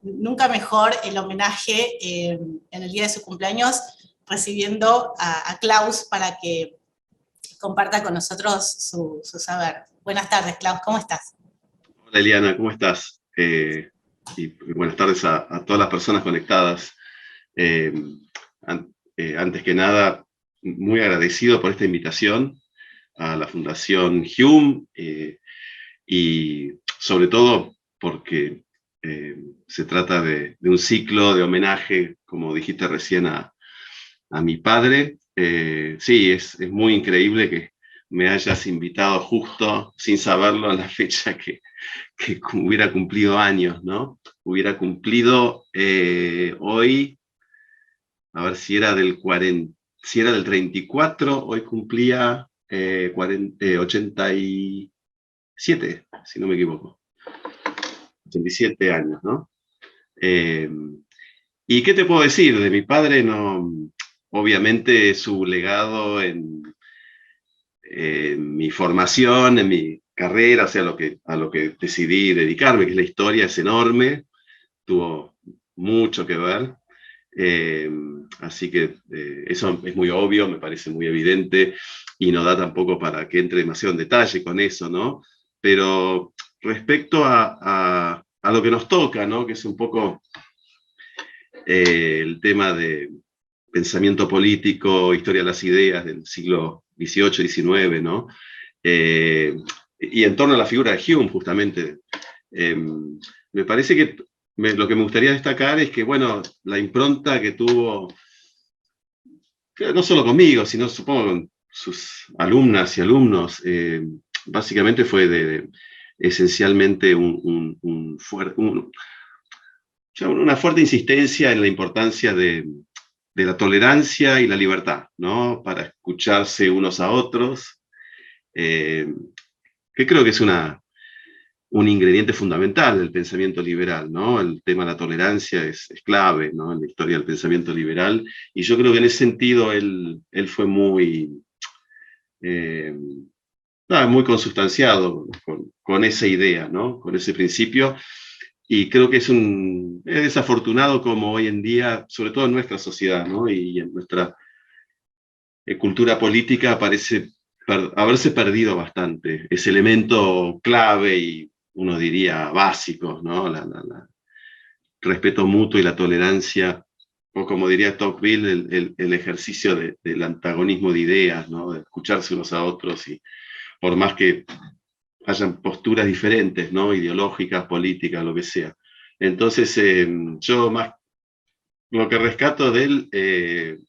nunca mejor el homenaje en el día de su cumpleaños, recibiendo a Klaus para que comparta con nosotros su saber. Buenas tardes, Klaus, ¿cómo estás? Hola Eliana, ¿cómo estás? Y buenas tardes a todas las personas conectadas. Eh, Antes que nada, muy agradecido por esta invitación a la Fundación Hume y sobre todo porque se trata de un ciclo de homenaje, como dijiste recién, a mi padre. Sí, es muy increíble que me hayas invitado justo, sin saberlo, a la fecha que hubiera cumplido años, ¿no? Hubiera cumplido hoy, a ver si era del 40, si era del 34, hoy cumplía 87, si no me equivoco. 87 años, ¿no? Eh, ¿Y qué te puedo decir? De mi padre, no, obviamente su legado en mi formación, en mi carrera, o sea, a lo que decidí dedicarme, que es la historia, es enorme, tuvo mucho que ver. Eh, Así que eso es muy obvio, me parece muy evidente, y no da tampoco para que entre demasiado en detalle con eso, ¿no? Pero respecto a lo que nos toca, ¿no? Que es un poco el tema de pensamiento político, historia de las ideas del siglo XVIII, XIX, ¿no? Eh, y en torno a la figura de Hume, justamente, me parece que lo que me gustaría destacar es que, bueno, la impronta que tuvo, que no solo conmigo, sino supongo con sus alumnas y alumnos, básicamente fue esencialmente una fuerte insistencia en la importancia de la tolerancia y la libertad, ¿no? Para escucharse unos a otros, eh, que creo que es un ingrediente fundamental del pensamiento liberal, ¿no? El tema de la tolerancia es clave, ¿no? En la historia del pensamiento liberal, y yo creo que en ese sentido él fue eh, muy consustanciado con esa idea, ¿no? Con ese principio, y creo que es desafortunado como hoy en día, sobre todo en nuestra sociedad, ¿no? Y en nuestra cultura política parece haberse perdido bastante ese elemento clave y uno diría básico, ¿no? Respeto mutuo y la tolerancia, o como diría Tocqueville, el ejercicio del antagonismo de ideas, ¿no? De escucharse unos a otros, y por más que hayan posturas diferentes, ¿no? Ideológicas, políticas, lo que sea. Entonces, yo más lo que rescato de él,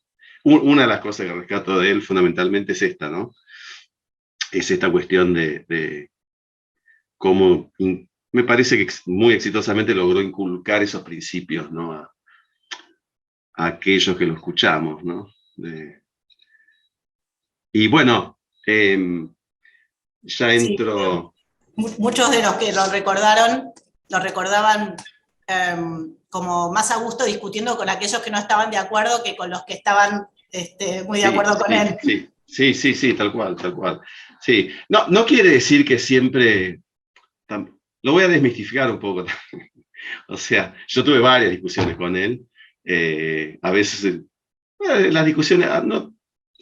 una de las cosas que rescato de él fundamentalmente es esta, ¿no? Es esta cuestión de cómo me parece que muy exitosamente logró inculcar esos principios, ¿no? A aquellos que lo escuchamos, ¿no? Y bueno, ya Sí, entro. muchos de los que lo recordaron, lo recordaban como más a gusto discutiendo con aquellos que no estaban de acuerdo que con los que estaban muy de Sí, acuerdo con sí, él. sí, tal cual, tal cual. Sí, no, no quiere decir que siempre, lo voy a desmistificar un poco. O sea, yo tuve varias discusiones con él, a veces las discusiones, no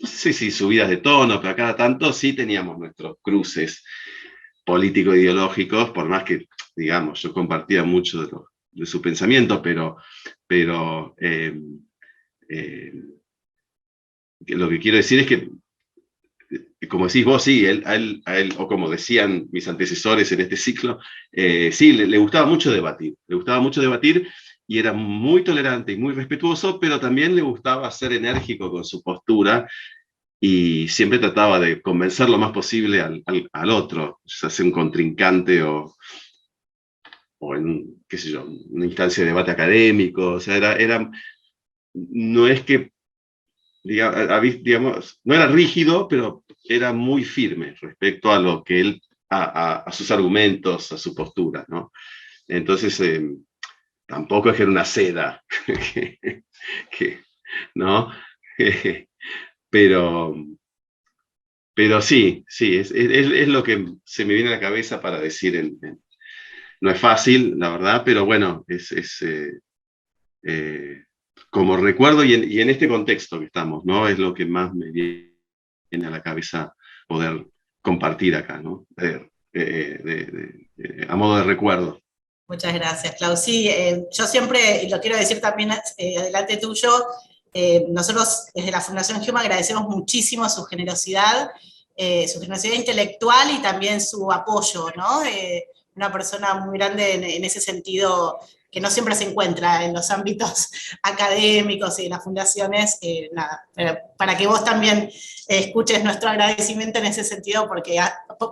sé si subidas de tono, pero a cada tanto sí teníamos nuestros cruces político-ideológicos, por más que, digamos, yo compartía mucho de su pensamiento, pero eh, lo que quiero decir es que, como decís vos, sí, o como decían mis antecesores en este ciclo, sí, le gustaba mucho debatir, y era muy tolerante y muy respetuoso, pero también le gustaba ser enérgico con su postura, y siempre trataba de convencer lo más posible al otro, ya sea un contrincante o en, qué sé yo, una instancia de debate académico. O sea, no es que, digamos, no era rígido, pero era muy firme respecto a lo que él, a sus argumentos, a su postura, ¿no? Entonces, tampoco es que era una seda, que, ¿no? pero, pero sí, es lo que se me viene a la cabeza para decir No es fácil, la verdad, pero bueno, como recuerdo y en este contexto que estamos, ¿no? Es lo que más me viene a la cabeza poder compartir acá, ¿no? A modo de recuerdo. Muchas gracias, Klaus. Sí, yo siempre, y lo quiero decir también delante tuyo, nosotros desde la Fundación HUMA agradecemos muchísimo su generosidad intelectual y también su apoyo, ¿no? Una persona muy grande en ese sentido que no siempre se encuentra en los ámbitos académicos y en las fundaciones, nada, para que vos también escuches nuestro agradecimiento en ese sentido, porque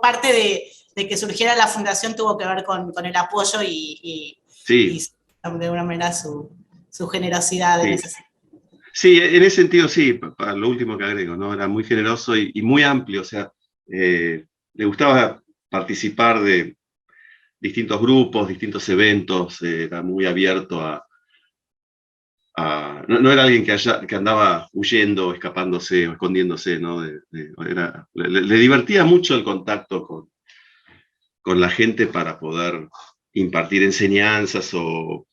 parte de que surgiera la fundación tuvo que ver con el apoyo y Sí, de alguna manera su generosidad en sí. ese sentido. Sí, en ese sentido sí, para lo último que agrego, ¿no? Era muy generoso y muy amplio, o sea, le gustaba participar de distintos grupos, distintos eventos, era muy abierto no era alguien que andaba huyendo, escapándose o escondiéndose, ¿no? Le divertía mucho el contacto con la gente para poder impartir enseñanzas o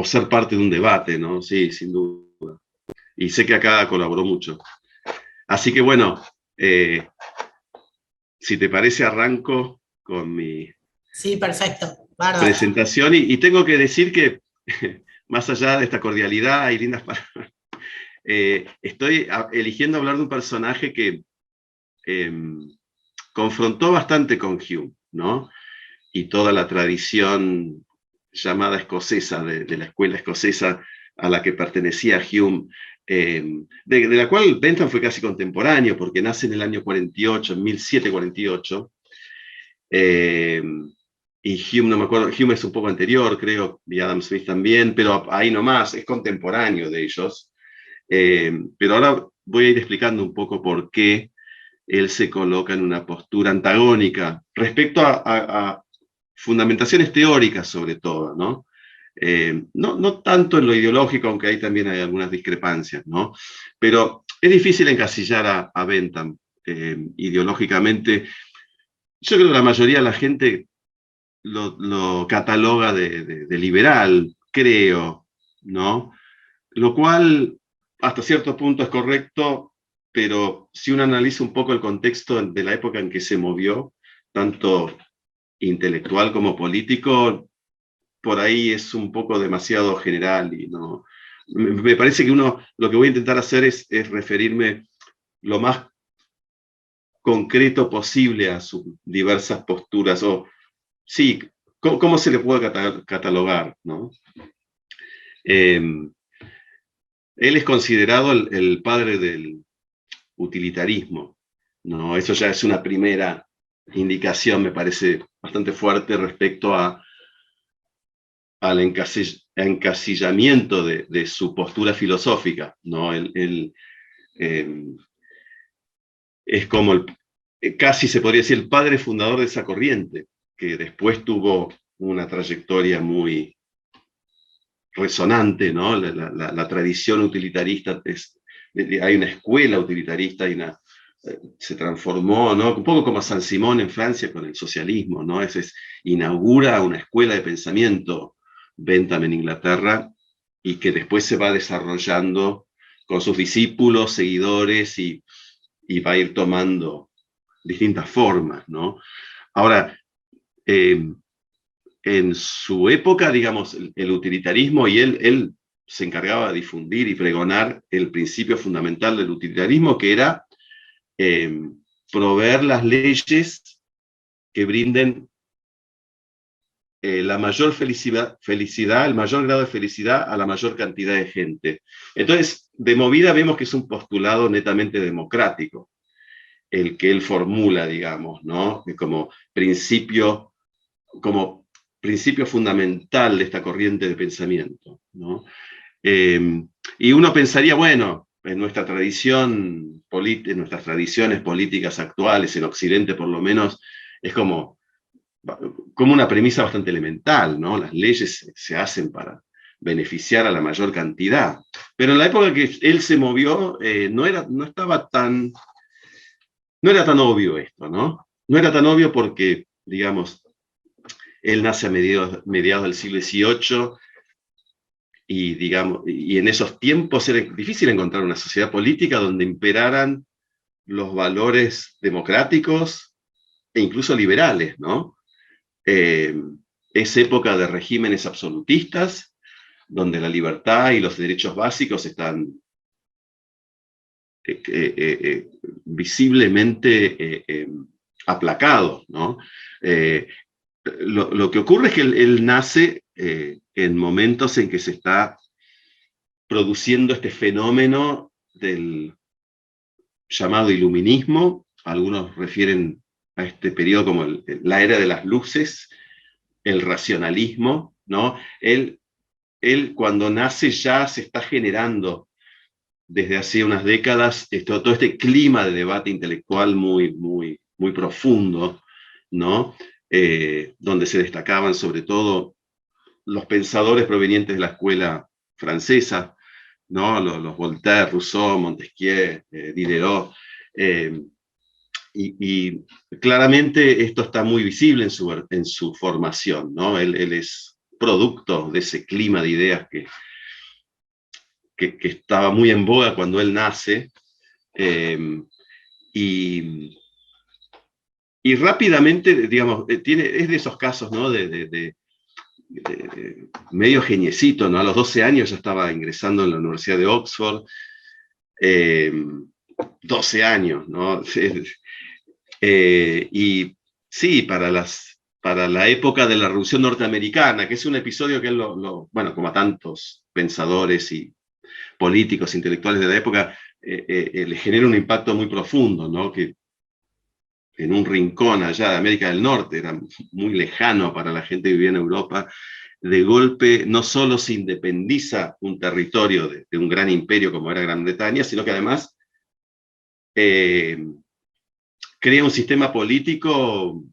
ser parte de un debate, ¿no? Sí, sin duda. Y sé que acá colaboró mucho. Así que bueno, si te parece, arranco con mi Sí, perfecto, bárbaro. presentación y tengo que decir que más allá de esta cordialidad y lindas palabras, estoy eligiendo hablar de un personaje que eh, confrontó bastante con Hume, ¿no? Y toda la tradición llamada escocesa, de la escuela escocesa a la que pertenecía Hume, de la cual Bentham fue casi contemporáneo, porque nace en el año 48, en 1748, eh, y Hume, no me acuerdo, Hume es un poco anterior, creo, y Adam Smith también, pero ahí nomás, es contemporáneo de ellos. Pero ahora voy a ir explicando un poco por qué él se coloca en una postura antagónica respecto a fundamentaciones teóricas sobre todo, ¿no? No tanto en lo ideológico, aunque ahí también hay algunas discrepancias, ¿no? Pero es difícil encasillar a Bentham ideológicamente. Yo creo que la mayoría de la gente lo cataloga de liberal, creo, ¿no? Lo cual hasta cierto punto es correcto, pero si uno analiza un poco el contexto de la época en que se movió, tanto intelectual como político, por ahí es un poco demasiado general y no. Me parece que lo que voy a intentar hacer es referirme lo más concreto posible a sus diversas posturas, o sí, cómo se le puede catalogar, ¿no? Eh, Él es considerado el padre del utilitarismo, ¿no? Eso ya es una primera indicación, me parece bastante fuerte respecto al encasillamiento de su postura filosófica, ¿no? Eh, es como casi se podría decir el padre fundador de esa corriente, que después tuvo una trayectoria muy resonante, ¿no? La tradición utilitarista, hay una escuela utilitarista, se transformó, ¿no? Un poco como San Simón en Francia con el socialismo, ¿no? Inaugura una escuela de pensamiento, Bentham en Inglaterra, y que después se va desarrollando con sus discípulos, seguidores, y va a ir tomando distintas formas, ¿no? Ahora, en su época, digamos, el utilitarismo, y él se encargaba de difundir y pregonar el principio fundamental del utilitarismo, que era proveer las leyes que brinden la mayor felicidad, el mayor grado de felicidad a la mayor cantidad de gente. Entonces, de movida vemos que es un postulado netamente democrático, el que él formula, digamos, ¿no? Como principio fundamental de esta corriente de pensamiento, ¿no? Y uno pensaría, bueno, en nuestra tradición, en nuestras tradiciones políticas actuales, en Occidente por lo menos, es como una premisa bastante elemental, ¿no? Las leyes se hacen para beneficiar a la mayor cantidad. Pero en la época que él se movió, no era tan obvio esto, ¿no? No era tan obvio porque, digamos, Él nace a mediados del siglo XVIII, y, digamos, y en esos tiempos era difícil encontrar una sociedad política donde imperaran los valores democráticos e incluso liberales, ¿no? Es época de regímenes absolutistas, donde la libertad y los derechos básicos están visiblemente aplacados, ¿no? Lo que ocurre es que él nace en momentos en que se está produciendo este fenómeno del llamado iluminismo. Algunos refieren a este periodo como la era de las luces, el racionalismo, ¿no? Él cuando nace ya se está generando desde hace unas décadas todo este clima de debate intelectual muy, muy, muy profundo, ¿no? Donde se destacaban sobre todo los pensadores provenientes de la escuela francesa, ¿no? Los Voltaire, Rousseau, Montesquieu, Diderot, y claramente esto está muy visible en su formación, ¿no? Él es producto de ese clima de ideas que estaba muy en boga cuando él nace, y rápidamente, digamos, es de esos casos, ¿no? de medio geniecito, ¿no? A los 12 años ya estaba ingresando en la Universidad de Oxford, 12 años, ¿no? Y sí, para la época de la Revolución Norteamericana, que es un episodio que él bueno, como a tantos pensadores y políticos, intelectuales de la época, le genera un impacto muy profundo, ¿no? Que en un rincón allá de América del Norte, era muy lejano para la gente que vivía en Europa, de golpe no solo se independiza un territorio de un gran imperio como era Gran Bretaña, sino que además crea un sistema político,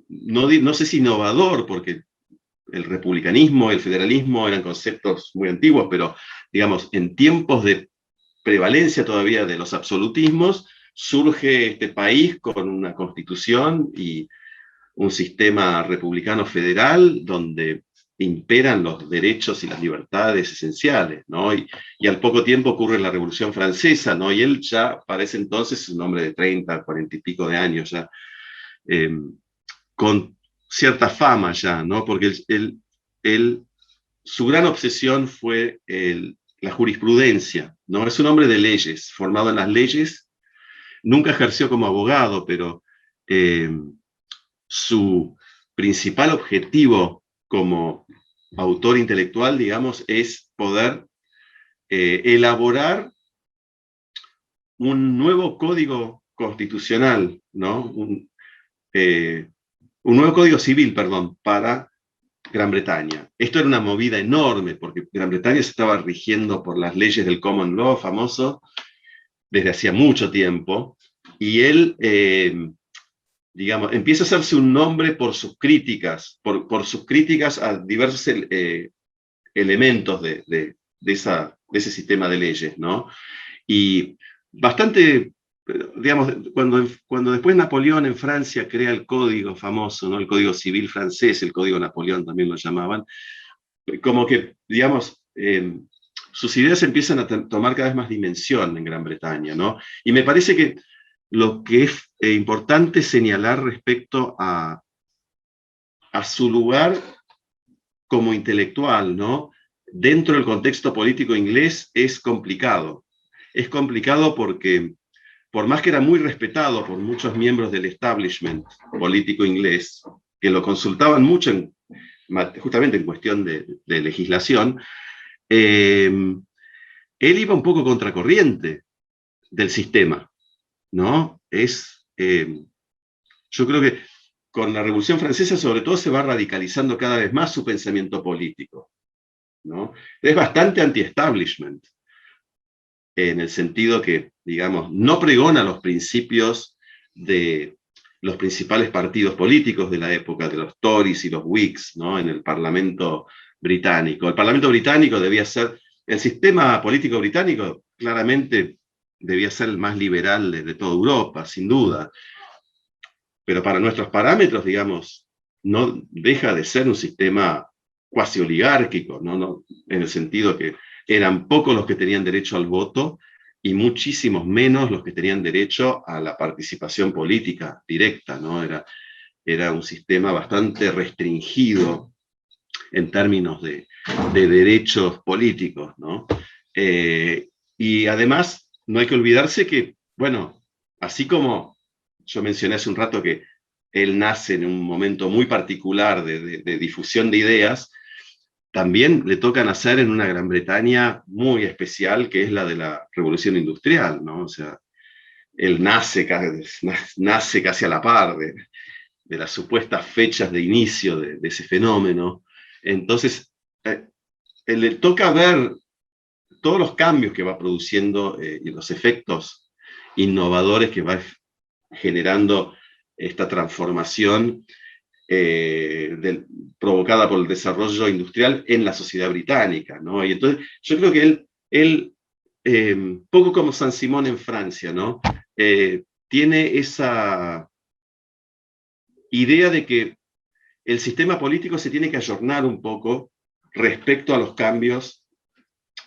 no sé si innovador, porque el republicanismo y el federalismo eran conceptos muy antiguos, pero digamos, en tiempos de prevalencia todavía de los absolutismos, surge este país con una constitución y un sistema republicano federal donde imperan los derechos y las libertades esenciales, ¿no? Y al poco tiempo ocurre la Revolución Francesa, ¿no? Y él ya, para ese entonces, es un hombre de 30, 40 y pico de años ya, con cierta fama ya, ¿no? Porque su gran obsesión fue la jurisprudencia, ¿no? Es un hombre de leyes, formado en las leyes, nunca ejerció como abogado, pero su principal objetivo como autor intelectual, digamos, es poder elaborar un nuevo código constitucional, ¿no? Un nuevo código civil, perdón, para Gran Bretaña. Esto era una movida enorme, porque Gran Bretaña se estaba rigiendo por las leyes del common law famoso desde hacía mucho tiempo, y él, digamos, empieza a hacerse un nombre por sus críticas, por sus críticas a diversos elementos de ese sistema de leyes, ¿no? Y bastante, digamos, cuando después Napoleón en Francia crea el código famoso, ¿no? El Código Civil francés, el Código Napoleón también lo llamaban, como que, digamos, sus ideas empiezan a tomar cada vez más dimensión en Gran Bretaña, ¿no? Y me parece que lo que es importante señalar respecto a su lugar como intelectual, ¿no? Dentro del contexto político inglés es complicado. Es complicado porque, por más que era muy respetado por muchos miembros del establishment político inglés, que lo consultaban mucho justamente en cuestión de legislación, él iba un poco contracorriente del sistema, ¿no? Yo creo que con la Revolución Francesa, sobre todo, se va radicalizando cada vez más su pensamiento político, ¿no? Es bastante anti-establishment, en el sentido que, digamos, no pregona los principios de los principales partidos políticos de la época, de los Tories y los Whigs, ¿no? En el Parlamento británico. El Parlamento británico debía ser, el sistema político británico claramente debía ser el más liberal de toda Europa, sin duda. Pero para nuestros parámetros, digamos, no deja de ser un sistema cuasi oligárquico, ¿no? En el sentido que eran pocos los que tenían derecho al voto y muchísimos menos los que tenían derecho a la participación política directa, ¿no? Era un sistema bastante restringido en términos de derechos políticos, ¿no? Y además, no hay que olvidarse que, bueno, así como yo mencioné hace un rato que él nace en un momento muy particular de difusión de ideas, también le toca nacer en una Gran Bretaña muy especial, que es la de la Revolución Industrial, ¿no? O sea, él nace casi a la par de las supuestas fechas de inicio de ese fenómeno. Entonces, le toca ver todos los cambios que va produciendo y los efectos innovadores que va generando esta transformación provocada por el desarrollo industrial en la sociedad británica, ¿no? Y entonces yo creo que él poco como Saint-Simon en Francia, ¿no? Tiene esa idea de que el sistema político se tiene que ayornar un poco respecto a los cambios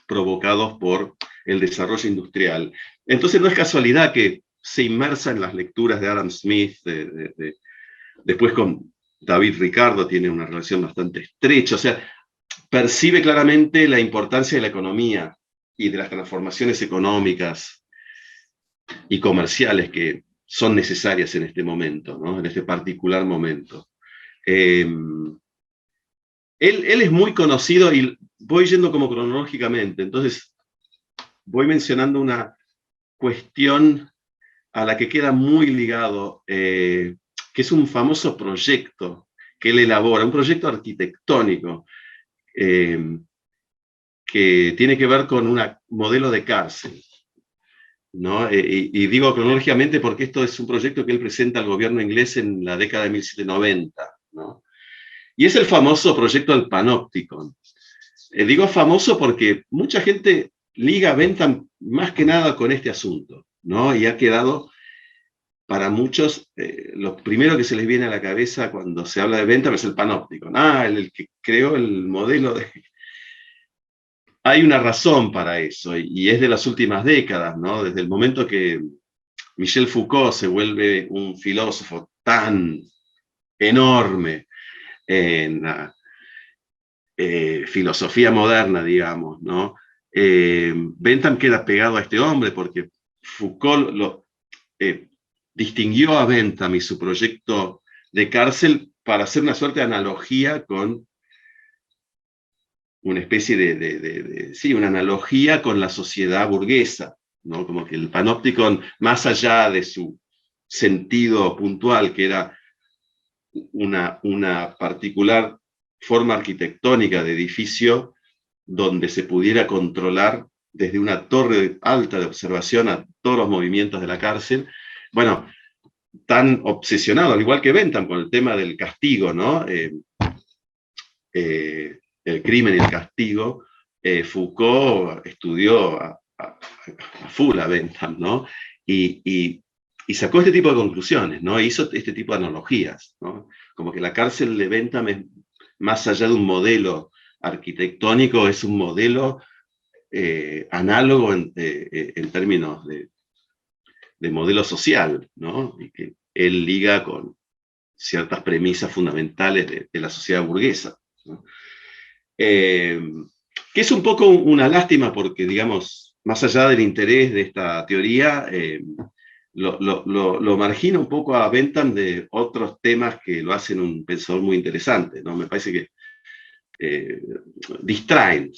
provocados por el desarrollo industrial. Entonces no es casualidad que se inmersa en las lecturas de Adam Smith, después con David Ricardo tiene una relación bastante estrecha, o sea, percibe claramente la importancia de la economía y de las transformaciones económicas y comerciales que son necesarias en este momento, ¿no? En este particular momento. Él es muy conocido y voy yendo como cronológicamente, entonces voy mencionando una cuestión a la que queda muy ligado, que es un famoso proyecto que él elabora, un proyecto arquitectónico que tiene que ver con un modelo de cárcel, ¿no? Y digo cronológicamente porque esto es un proyecto que él presenta al gobierno inglés en la década de 1790, ¿no? Y es el famoso proyecto del Panopticon. Digo famoso porque mucha gente liga Bentham más que nada con este asunto, ¿no? Y ha quedado para muchos, lo primero que se les viene a la cabeza cuando se habla de Bentham es el Panopticon. Ah, el que creó el modelo de... Hay una razón para eso, y es de las últimas décadas, ¿no? Desde el momento que Michel Foucault se vuelve un filósofo tan enorme en la filosofía moderna, digamos, ¿no? Bentham queda pegado a este hombre porque Foucault distinguió a Bentham y su proyecto de cárcel para hacer una suerte de analogía con una especie sí, una analogía con la sociedad burguesa, ¿no? Como que el Panopticon, más allá de su sentido puntual, que era una particular forma arquitectónica de edificio donde se pudiera controlar desde una torre alta de observación a todos los movimientos de la cárcel. Bueno, tan obsesionado, al igual que Bentham, con el tema del castigo, ¿no? El crimen y el castigo, Foucault estudió a full a Bentham, ¿no? Y sacó este tipo de conclusiones, ¿no? E hizo este tipo de analogías, ¿no? Como que la cárcel de Bentham es, más allá de un modelo arquitectónico, es un modelo análogo en términos de modelo social, ¿no? Y que él liga con ciertas premisas fundamentales de la sociedad burguesa, ¿no? Que es un poco una lástima porque, digamos, más allá del interés de esta teoría, lo margina un poco a Bentham de otros temas que lo hacen un pensador muy interesante, ¿no? Me parece que distraen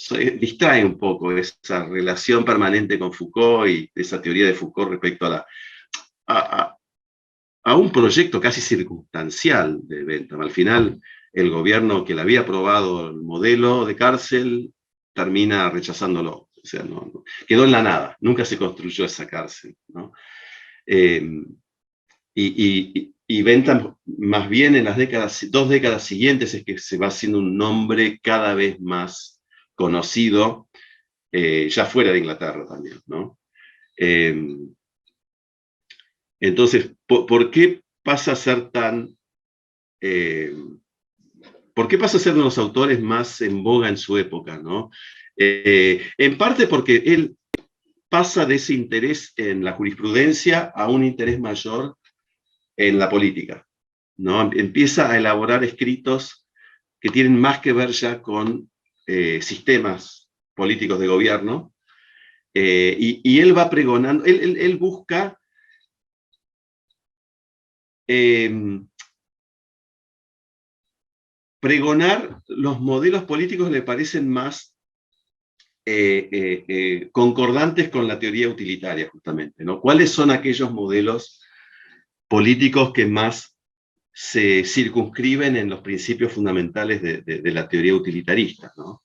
un poco esa relación permanente con Foucault y esa teoría de Foucault respecto a un proyecto casi circunstancial de Bentham. Al final, el gobierno que le había aprobado el modelo de cárcel termina rechazándolo. O sea, quedó en la nada, nunca se construyó esa cárcel, ¿no? Y Bentham, más bien en las dos décadas siguientes, es que se va haciendo un nombre cada vez más conocido, ya fuera de Inglaterra también, ¿no? Entonces, ¿por qué pasa a ser tan ¿Por qué pasa a ser uno de los autores más en boga en su época, ¿no? En parte porque él pasa de ese interés en la jurisprudencia a un interés mayor en la política, ¿no? Empieza a elaborar escritos que tienen más que ver ya con sistemas políticos de gobierno, y él va pregonando, él busca pregonar los modelos políticos que le parecen más concordantes con la teoría utilitaria, justamente, ¿no? ¿Cuáles son aquellos modelos políticos que más se circunscriben en los principios fundamentales de la teoría utilitarista, ¿no?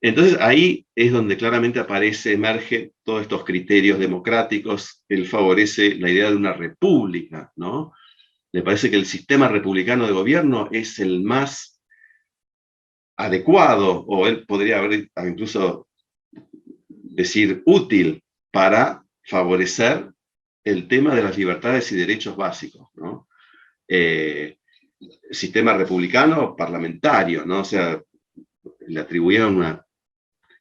Entonces ahí es donde claramente emerge todos estos criterios democráticos. Él favorece la idea de una república, ¿no? Le parece que el sistema republicano de gobierno es el más adecuado, o él podría haber incluso decir útil, para favorecer el tema de las libertades y derechos básicos, ¿no? Sistema republicano parlamentario, ¿no? O sea, le atribuyeron una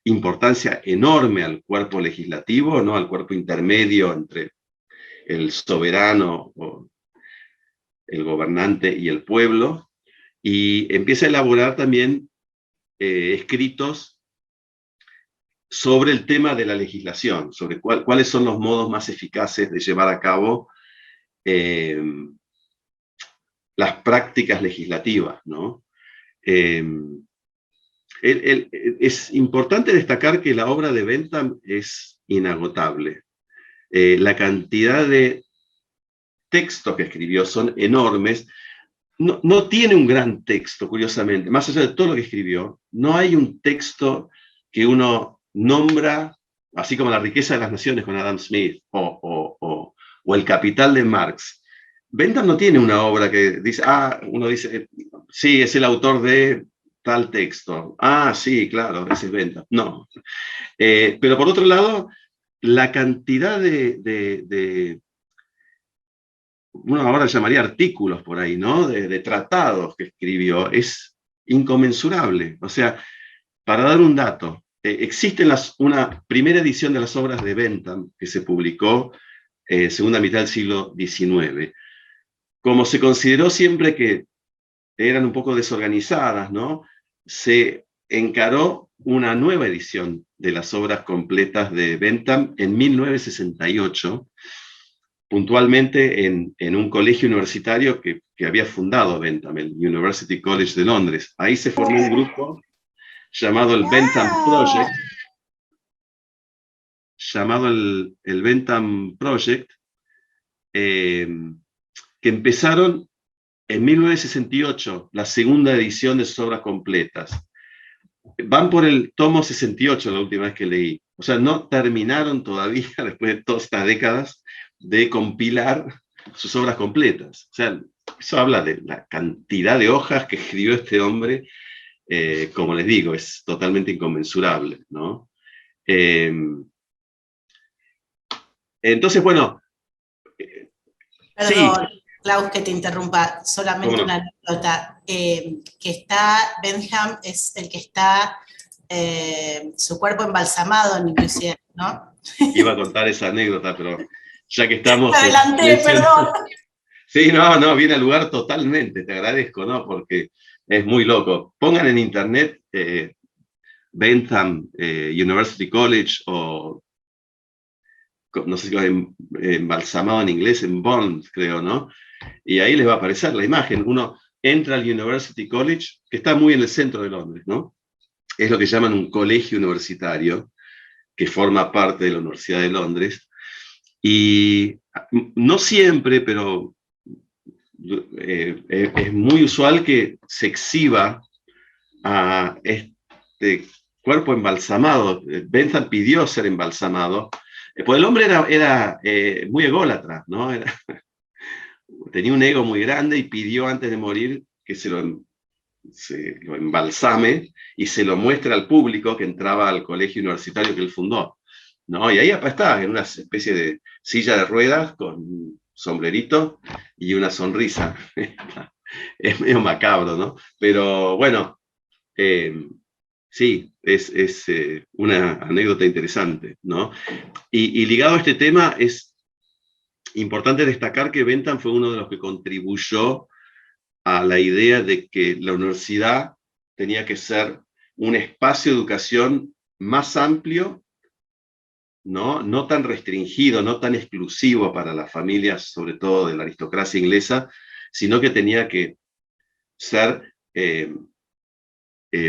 importancia enorme al cuerpo legislativo, ¿no? Al cuerpo intermedio entre el soberano, o el gobernante, y el pueblo, y empieza a elaborar también escritos sobre el tema de la legislación, sobre cuáles son los modos más eficaces de llevar a cabo las prácticas legislativas, ¿no? Es importante destacar que la obra de Bentham es inagotable. La cantidad de textos que escribió son enormes. No tiene un gran texto, curiosamente. Más allá de todo lo que escribió, no hay un texto que uno nombra, así como La riqueza de las naciones con Adam Smith, o El Capital de Marx. Bentham no tiene una obra que dice, uno dice, sí, es el autor de tal texto. Sí, claro, ese es Bentham. No. Pero por otro lado, la cantidad uno ahora llamaría artículos por ahí, ¿no? De tratados que escribió, es inconmensurable. O sea, para dar un dato, existe una primera edición de las obras de Bentham que se publicó segunda mitad del siglo XIX. Como se consideró siempre que eran un poco desorganizadas, ¿no? Se encaró una nueva edición de las obras completas de Bentham en 1968, puntualmente en un colegio universitario que había fundado Bentham, el University College de Londres. Ahí se formó un grupo llamado el Bentham Project, que empezaron en 1968, la segunda edición de sus obras completas. Van por el tomo 68 la última vez que leí. O sea, no terminaron todavía, después de todas estas décadas, de compilar sus obras completas. O sea, eso habla de la cantidad de hojas que escribió este hombre. Como les digo, es totalmente inconmensurable, ¿no? Entonces, bueno... Perdón, sí. Klaus, que te interrumpa, solamente no. una anécdota. Bentham es el que está su cuerpo embalsamado en el museo, ¿no? Iba a contar esa anécdota, pero ya que estamos... Adelante, perdón. Sí, no, viene al lugar totalmente, te agradezco, ¿no? Porque es muy loco. Pongan en internet Bentham University College, o no sé si embalsamado en inglés, en Bond, creo, ¿no? Y ahí les va a aparecer la imagen. Uno entra al University College, que está muy en el centro de Londres, ¿no? Es lo que llaman un colegio universitario, que forma parte de la Universidad de Londres. Y no siempre, pero es muy usual que se exhiba a este cuerpo embalsamado. Bentham pidió ser embalsamado, pues el hombre era muy ególatra, ¿no? Tenía un ego muy grande y pidió antes de morir que se lo embalsame y se lo muestre al público que entraba al colegio universitario que él fundó, ¿no? Y ahí está, en una especie de silla de ruedas con un sombrerito y una sonrisa. es medio macabro, ¿no? Pero bueno, sí, es una anécdota interesante, ¿no? Y ligado a este tema, es importante destacar que Bentham fue uno de los que contribuyó a la idea de que la universidad tenía que ser un espacio de educación más amplio, no tan restringido, no tan exclusivo para las familias, sobre todo de la aristocracia inglesa, sino que tenía que ser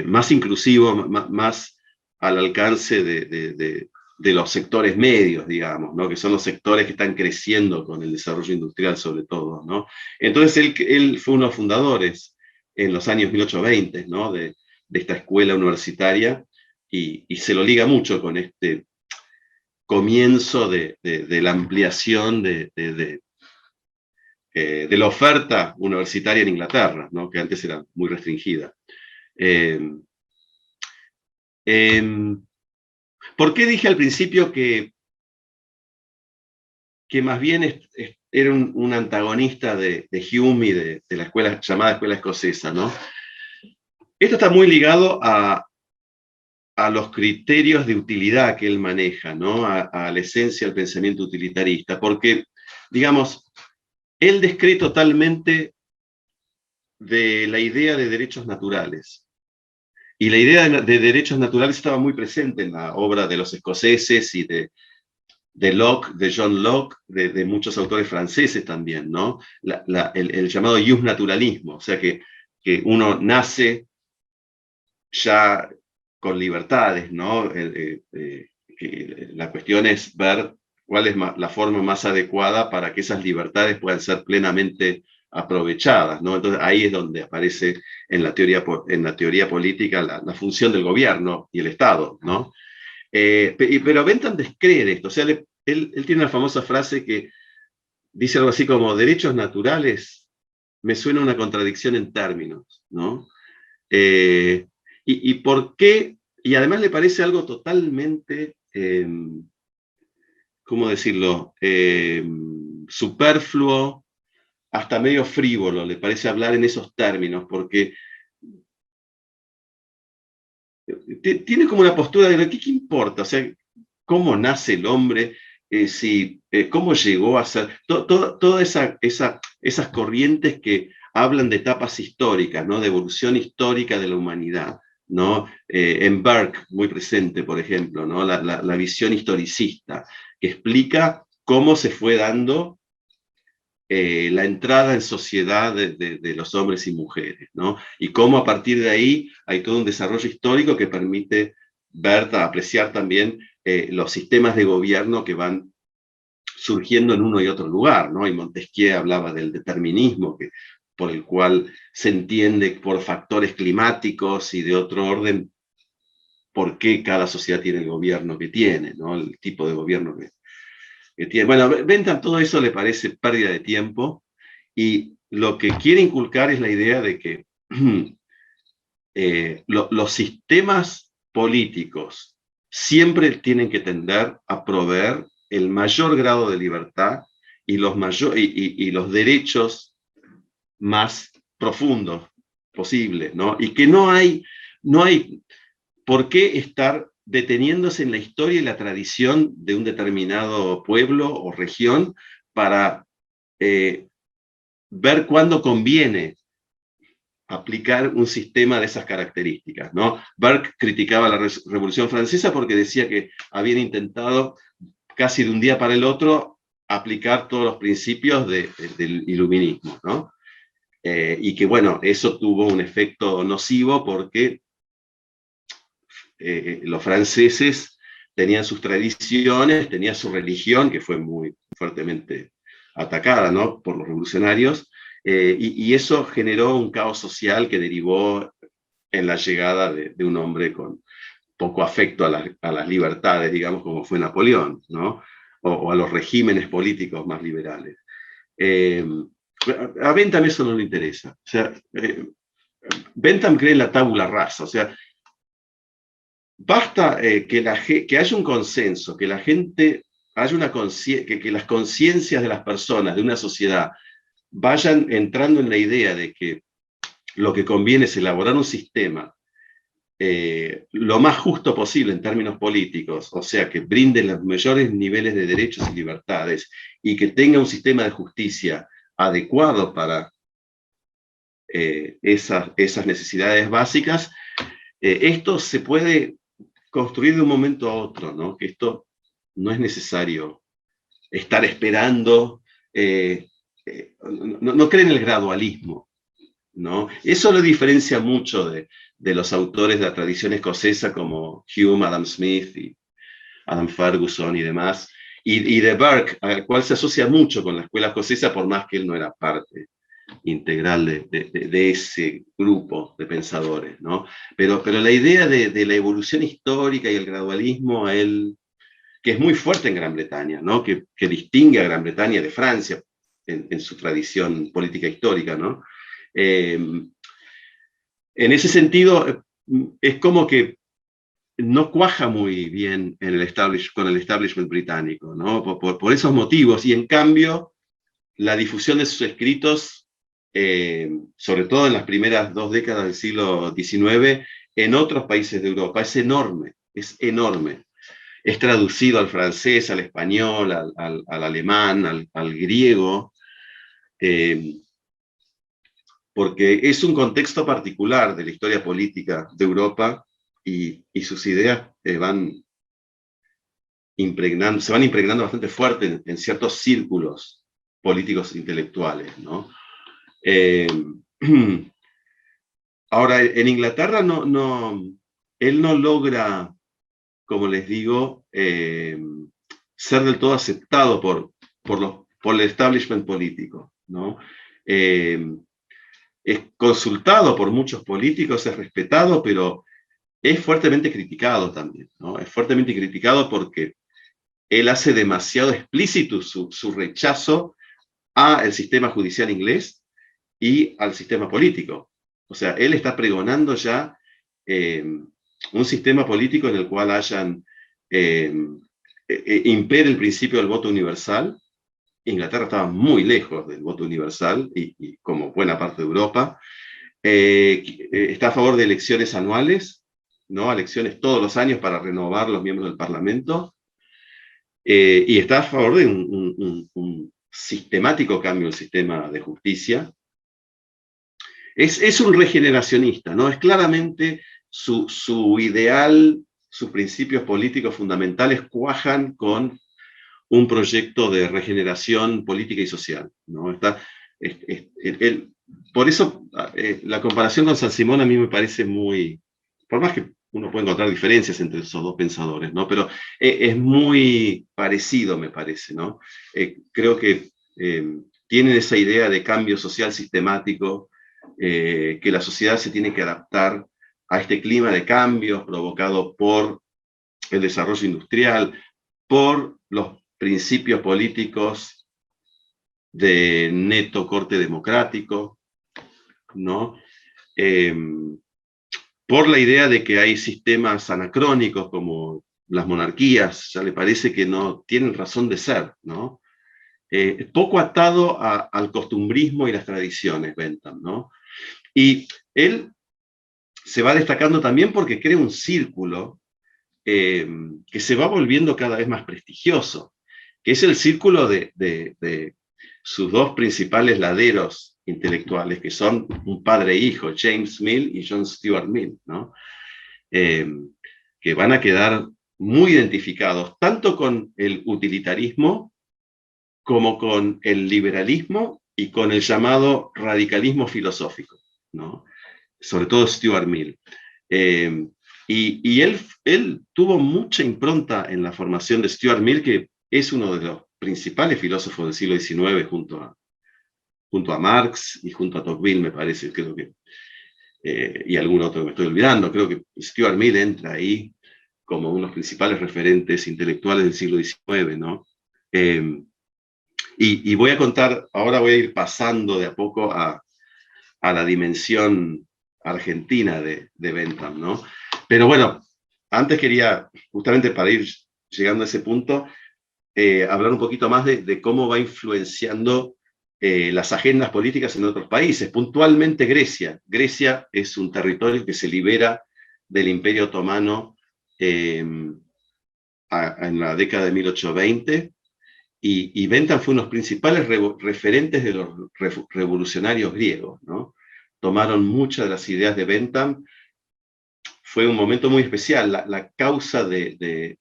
más inclusivo, más al alcance de los sectores medios, digamos, ¿no? Que son los sectores que están creciendo con el desarrollo industrial sobre todo, ¿no? Entonces él fue uno de los fundadores en los años 1820, ¿no? De esta escuela universitaria y se lo liga mucho con este comienzo de la ampliación de la oferta universitaria en Inglaterra, ¿no? Que antes era muy restringida. Eh, eh, ¿Por qué dije al principio que más bien era un antagonista de Hume y de la escuela llamada escuela escocesa, ¿no? Esto está muy ligado a los criterios de utilidad que él maneja, ¿no? A la esencia del pensamiento utilitarista, porque, digamos, él descree totalmente de la idea de derechos naturales. Y la idea de derechos naturales estaba muy presente en la obra de los escoceses y de Locke, de John Locke, de muchos autores franceses también, ¿no? El llamado justnaturalismo, o sea que uno nace ya con libertades, ¿no? Que la cuestión es ver cuál es la forma más adecuada para que esas libertades puedan ser plenamente aprovechadas, ¿no? Entonces ahí es donde aparece en la teoría política la función del gobierno y el Estado, ¿no? Pero Bentham descree esto, o sea, él tiene una famosa frase que dice algo así como derechos naturales, me suena una contradicción en términos, ¿no? ¿Y por qué? Y además le parece algo totalmente, ¿cómo decirlo? Superfluo, hasta medio frívolo, le parece hablar en esos términos, porque tiene como una postura de ¿qué importa? O sea, ¿cómo nace el hombre? ¿Cómo llegó a ser? Todas esas corrientes que hablan de etapas históricas, ¿no? De evolución histórica de la humanidad, ¿no? En Burke, muy presente, por ejemplo, ¿no? La visión historicista, que explica cómo se fue dando la entrada en sociedad de los hombres y mujeres, ¿no? Y cómo a partir de ahí hay todo un desarrollo histórico que permite ver, apreciar también los sistemas de gobierno que van surgiendo en uno y otro lugar, ¿no? Y Montesquieu hablaba del determinismo, por el cual se entiende por factores climáticos y de otro orden por qué cada sociedad tiene el gobierno que tiene, ¿no? El tipo de gobierno que tiene. Bueno, Bentham todo eso le parece pérdida de tiempo y lo que quiere inculcar es la idea de que los sistemas políticos siempre tienen que tender a proveer el mayor grado de libertad y los derechos más profundos posibles, ¿no? Y que no hay por qué estar deteniéndose en la historia y la tradición de un determinado pueblo o región para ver cuándo conviene aplicar un sistema de esas características, ¿no? Burke criticaba la Revolución Francesa porque decía que habían intentado casi de un día para el otro aplicar todos los principios del iluminismo, ¿no? Y que, bueno, eso tuvo un efecto nocivo porque los franceses tenían sus tradiciones, tenían su religión, que fue muy fuertemente atacada, ¿no? Por los revolucionarios, y eso generó un caos social que derivó en la llegada de un hombre con poco afecto a las libertades, digamos, como fue Napoleón, ¿no? O a los regímenes políticos más liberales. A Bentham eso no le interesa. O sea, Bentham cree en la tabula rasa, o sea, basta que haya un consenso, que la gente haya que las conciencias de las personas, de una sociedad, vayan entrando en la idea de que lo que conviene es elaborar un sistema lo más justo posible en términos políticos, o sea, que brinde los mayores niveles de derechos y libertades, y que tenga un sistema de justicia adecuado para esas necesidades básicas, esto se puede construir de un momento a otro, ¿no? Que esto no es necesario estar esperando, no creen en el gradualismo, ¿no? Eso lo diferencia mucho de los autores de la tradición escocesa como Hume, Adam Smith y Adam Ferguson y demás, y de Burke, al cual se asocia mucho con la escuela escocesa, por más que él no era parte integral de ese grupo de pensadores, ¿no? Pero la idea de la evolución histórica y el gradualismo, él, que es muy fuerte en Gran Bretaña, ¿no? Que distingue a Gran Bretaña de Francia en su tradición política histórica, ¿no? En ese sentido, es como que no cuaja muy bien con el establishment británico, ¿no? Por esos motivos, y en cambio, la difusión de sus escritos, sobre todo en las primeras 2 décadas del siglo XIX, en otros países de Europa, es enorme, es enorme. Es traducido al francés, al español, al alemán, al griego, porque es un contexto particular de la historia política de Europa, y sus ideas se van impregnando bastante fuerte en ciertos círculos políticos intelectuales, ¿no? Ahora, en Inglaterra él no logra, como les digo, ser del todo aceptado por el establishment político, ¿no? Es consultado por muchos políticos, es respetado, pero es fuertemente criticado también, ¿no? Es fuertemente criticado porque él hace demasiado explícito su rechazo al sistema judicial inglés y al sistema político. O sea, él está pregonando ya un sistema político en el cual impere el principio del voto universal. Inglaterra estaba muy lejos del voto universal, y como buena parte de Europa. Está a favor de elecciones anuales, ¿no? Elecciones todos los años para renovar los miembros del Parlamento. Y está a favor de un sistemático cambio del sistema de justicia. Es un regeneracionista, ¿no? Es claramente su ideal, sus principios políticos fundamentales cuajan con un proyecto de regeneración política y social, ¿no? Por eso la comparación con Saint-Simon a mí me parece muy, por más que uno puede encontrar diferencias entre esos dos pensadores, ¿no? Pero es muy parecido, me parece, ¿no? Creo que tienen esa idea de cambio social sistemático, que la sociedad se tiene que adaptar a este clima de cambios provocado por el desarrollo industrial, por los principios políticos de neto corte democrático, ¿no? Por la idea de que hay sistemas anacrónicos como las monarquías, ya le parece que no tienen razón de ser, ¿no? Poco atado al costumbrismo y las tradiciones, Bentham, ¿no? Y él se va destacando también porque crea un círculo que se va volviendo cada vez más prestigioso, que es el círculo de sus dos principales laderos intelectuales, que son un padre e hijo, James Mill y John Stuart Mill, ¿no? Que van a quedar muy identificados tanto con el utilitarismo como con el liberalismo y con el llamado radicalismo filosófico, ¿no? Sobre todo Stuart Mill. Y él tuvo mucha impronta en la formación de Stuart Mill, que es uno de los principales filósofos del siglo XIX, junto a Marx y junto a Tocqueville, me parece, creo que, y algún otro que me estoy olvidando. Creo que Stuart Mill entra ahí como uno de los principales referentes intelectuales del siglo XIX, ¿no? Y voy a contar, ahora voy a ir pasando de a poco a la dimensión argentina de Bentham, ¿no? Pero bueno, antes quería, justamente para ir llegando a ese punto, hablar un poquito más de cómo va influenciando las agendas políticas en otros países, puntualmente Grecia. Grecia es un territorio que se libera del Imperio Otomano en la década de 1820, y Bentham fue uno de los principales referentes de los revolucionarios griegos, ¿no? Tomaron muchas de las ideas de Bentham. Fue un momento muy especial. La causa de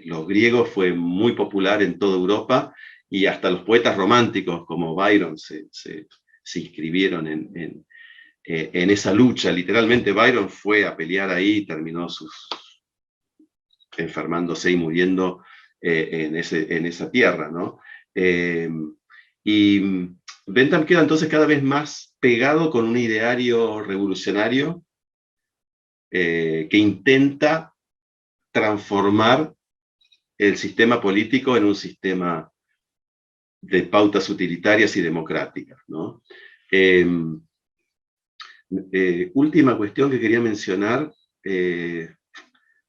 los griegos fue muy popular en toda Europa, y hasta los poetas románticos como Byron se inscribieron en esa lucha. Literalmente Byron fue a pelear ahí y terminó enfermándose y muriendo en esa tierra, ¿no? Y Bentham queda entonces cada vez más pegado con un ideario revolucionario que intenta transformar el sistema político en un sistema de pautas utilitarias y democráticas, ¿no? Última cuestión que quería mencionar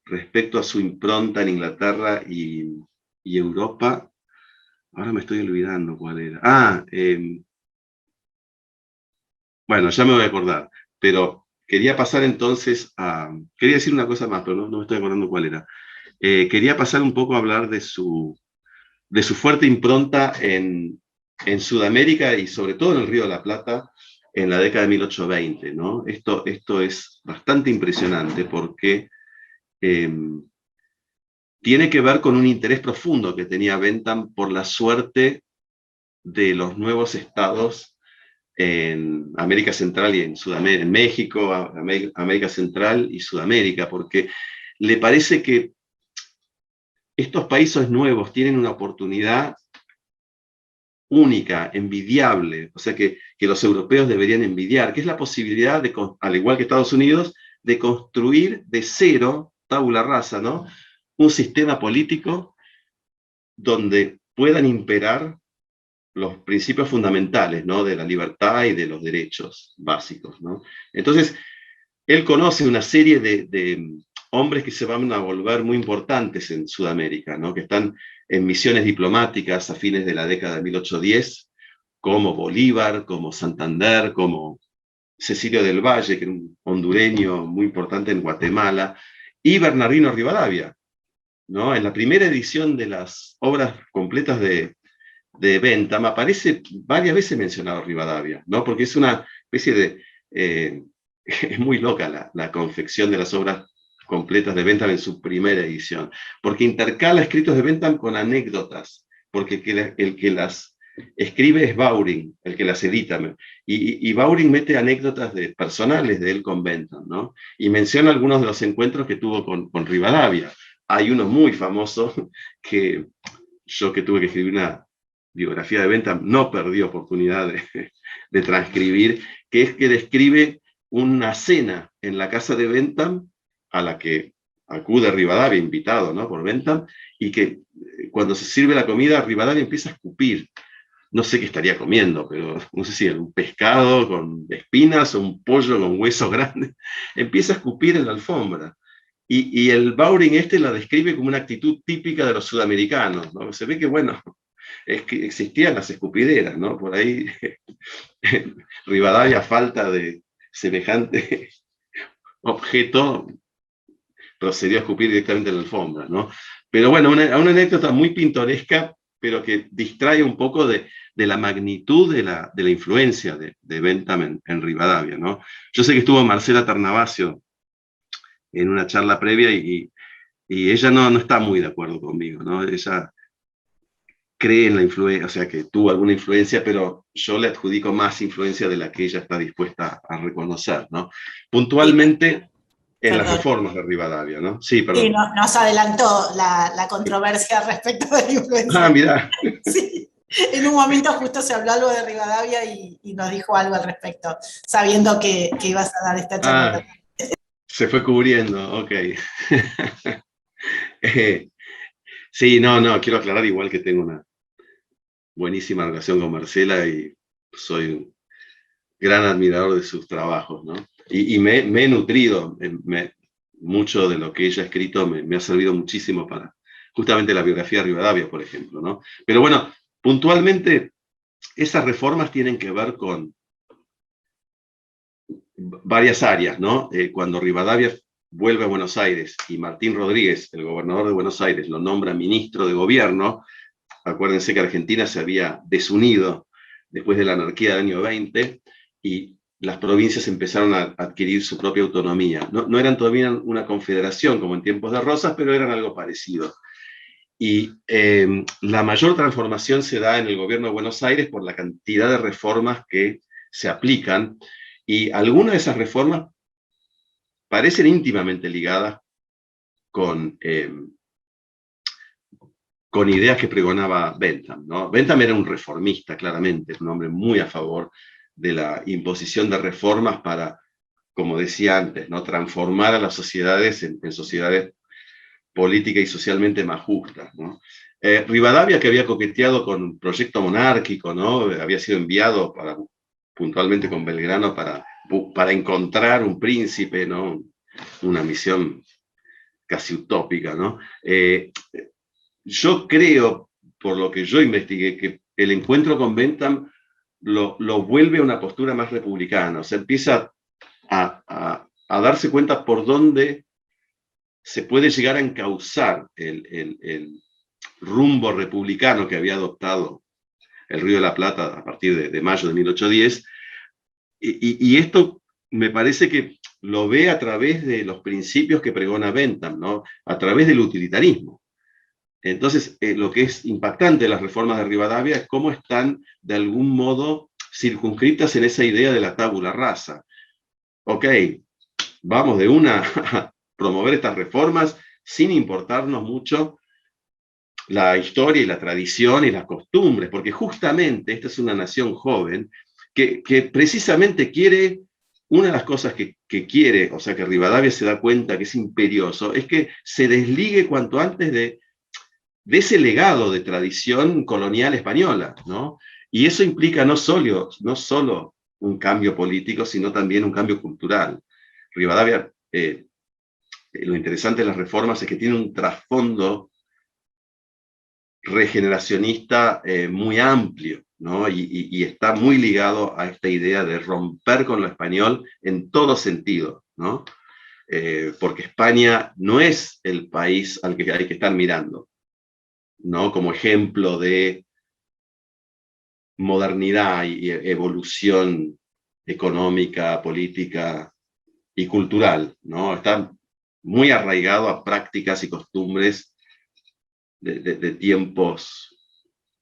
respecto a su impronta en Inglaterra y Europa. Ahora me estoy olvidando cuál era. Bueno, ya me voy a acordar, pero quería pasar entonces quería decir una cosa más, pero no me estoy acordando cuál era. Quería pasar un poco a hablar de su fuerte impronta en Sudamérica, y sobre todo en el Río de la Plata, en la década de 1820, ¿no? Esto es bastante impresionante porque tiene que ver con un interés profundo que tenía Bentham por la suerte de los nuevos estados en América Central y en Sudamérica, en México, América Central y Sudamérica, porque le parece que estos países nuevos tienen una oportunidad única, envidiable, o sea que los europeos deberían envidiar, que es la posibilidad de, al igual que Estados Unidos, de construir de cero, tabula rasa, ¿no?, un sistema político donde puedan imperar los principios fundamentales, ¿no?, de la libertad y de los derechos básicos, ¿no? Entonces, él conoce una serie de hombres que se van a volver muy importantes en Sudamérica, ¿no?, que están en misiones diplomáticas a fines de la década de 1810, como Bolívar, como Santander, como Cecilio del Valle, que era un hondureño muy importante en Guatemala, y Bernardino Rivadavia, ¿no? En la primera edición de las obras completas de Bentham aparece varias veces mencionado Rivadavia, ¿no? Porque es una especie de... es muy loca la confección de las obras completas de Bentham en su primera edición, porque intercala escritos de Bentham con anécdotas, porque el que las escribe es Bowring, el que las edita, y Bowring mete anécdotas personales de él con Bentham, ¿no? Y menciona algunos de los encuentros que tuvo con Rivadavia. Hay uno muy famoso que yo, que tuve que escribir una biografía de Bentham, no perdí oportunidad de transcribir, que es que describe una cena en la casa de Bentham a la que acude Rivadavia, invitado, ¿no?, por Bentham, y que cuando se sirve la comida, Rivadavia empieza a escupir. No sé qué estaría comiendo, pero no sé si era un pescado con espinas o un pollo con huesos grandes. Empieza a escupir en la alfombra. Y el Bowring la describe como una actitud típica de los sudamericanos, ¿no? Se ve que, bueno, es que existían las escupideras, ¿no? Por ahí Rivadavia, a falta de semejante objeto, procedió a escupir directamente en la alfombra, ¿no? Pero bueno, una anécdota muy pintoresca, pero que distrae un poco de la magnitud de la influencia de Bentham en Rivadavia, ¿no? Yo sé que estuvo Marcela Ternavasio en una charla previa y ella no está muy de acuerdo conmigo, ¿no? Ella cree en la influencia, o sea, que tuvo alguna influencia, pero yo le adjudico más influencia de la que ella está dispuesta a reconocer, ¿no? Puntualmente en las reformas de Rivadavia, ¿no? Sí, perdón. Sí, nos adelantó la controversia respecto de la influencia. Ah, mirá. Sí. En un momento justo se habló algo de Rivadavia y nos dijo algo al respecto, sabiendo que ibas a dar esta charla. Se fue cubriendo, ok. Sí, no, quiero aclarar igual que tengo una buenísima relación con Marcela y soy un gran admirador de sus trabajos, ¿no? Y me he nutrido, mucho de lo que ella ha escrito me ha servido muchísimo para justamente la biografía de Rivadavia, por ejemplo, ¿no? Pero bueno, puntualmente esas reformas tienen que ver con varias áreas, ¿no? Cuando Rivadavia vuelve a Buenos Aires y Martín Rodríguez, el gobernador de Buenos Aires, lo nombra ministro de gobierno, acuérdense que Argentina se había desunido después de la anarquía del año 20 y las provincias empezaron a adquirir su propia autonomía. No eran todavía una confederación como en tiempos de Rosas, pero eran algo parecido. Y la mayor transformación se da en el gobierno de Buenos Aires por la cantidad de reformas que se aplican, y algunas de esas reformas parecen íntimamente ligadas con ideas que pregonaba Bentham, ¿no? Bentham era un reformista, claramente, un hombre muy a favor de la imposición de reformas para, como decía antes, ¿no?, transformar a las sociedades en sociedades política y socialmente más justas, ¿no? Rivadavia, que había coqueteado con un proyecto monárquico, ¿no?, había sido enviado puntualmente con Belgrano para encontrar un príncipe, ¿no?, una misión casi utópica, ¿no? Yo creo, por lo que yo investigué, que el encuentro con Bentham lo vuelve a una postura más republicana, o sea, empieza a darse cuenta por dónde se puede llegar a encauzar el rumbo republicano que había adoptado el Río de la Plata a partir de mayo de 1810, y esto me parece que lo ve a través de los principios que pregona Bentham, ¿no?, a través del utilitarismo. Entonces, lo que es impactante de las reformas de Rivadavia es cómo están, de algún modo, circunscritas en esa idea de la tabula rasa. Ok, vamos de una a promover estas reformas sin importarnos mucho la historia y la tradición y las costumbres, porque justamente esta es una nación joven que precisamente quiere, una de las cosas que quiere, o sea, que Rivadavia se da cuenta que es imperioso, es que se desligue cuanto antes de ese legado de tradición colonial española, ¿no? Y eso implica no solo un cambio político, sino también un cambio cultural. Rivadavia, lo interesante de las reformas es que tiene un trasfondo regeneracionista muy amplio, ¿no? Y está muy ligado a esta idea de romper con lo español en todo sentido, ¿no? Porque España no es el país al que hay que estar mirando, ¿no?, como ejemplo de modernidad y evolución económica, política y cultural, ¿no? Está muy arraigado a prácticas y costumbres de tiempos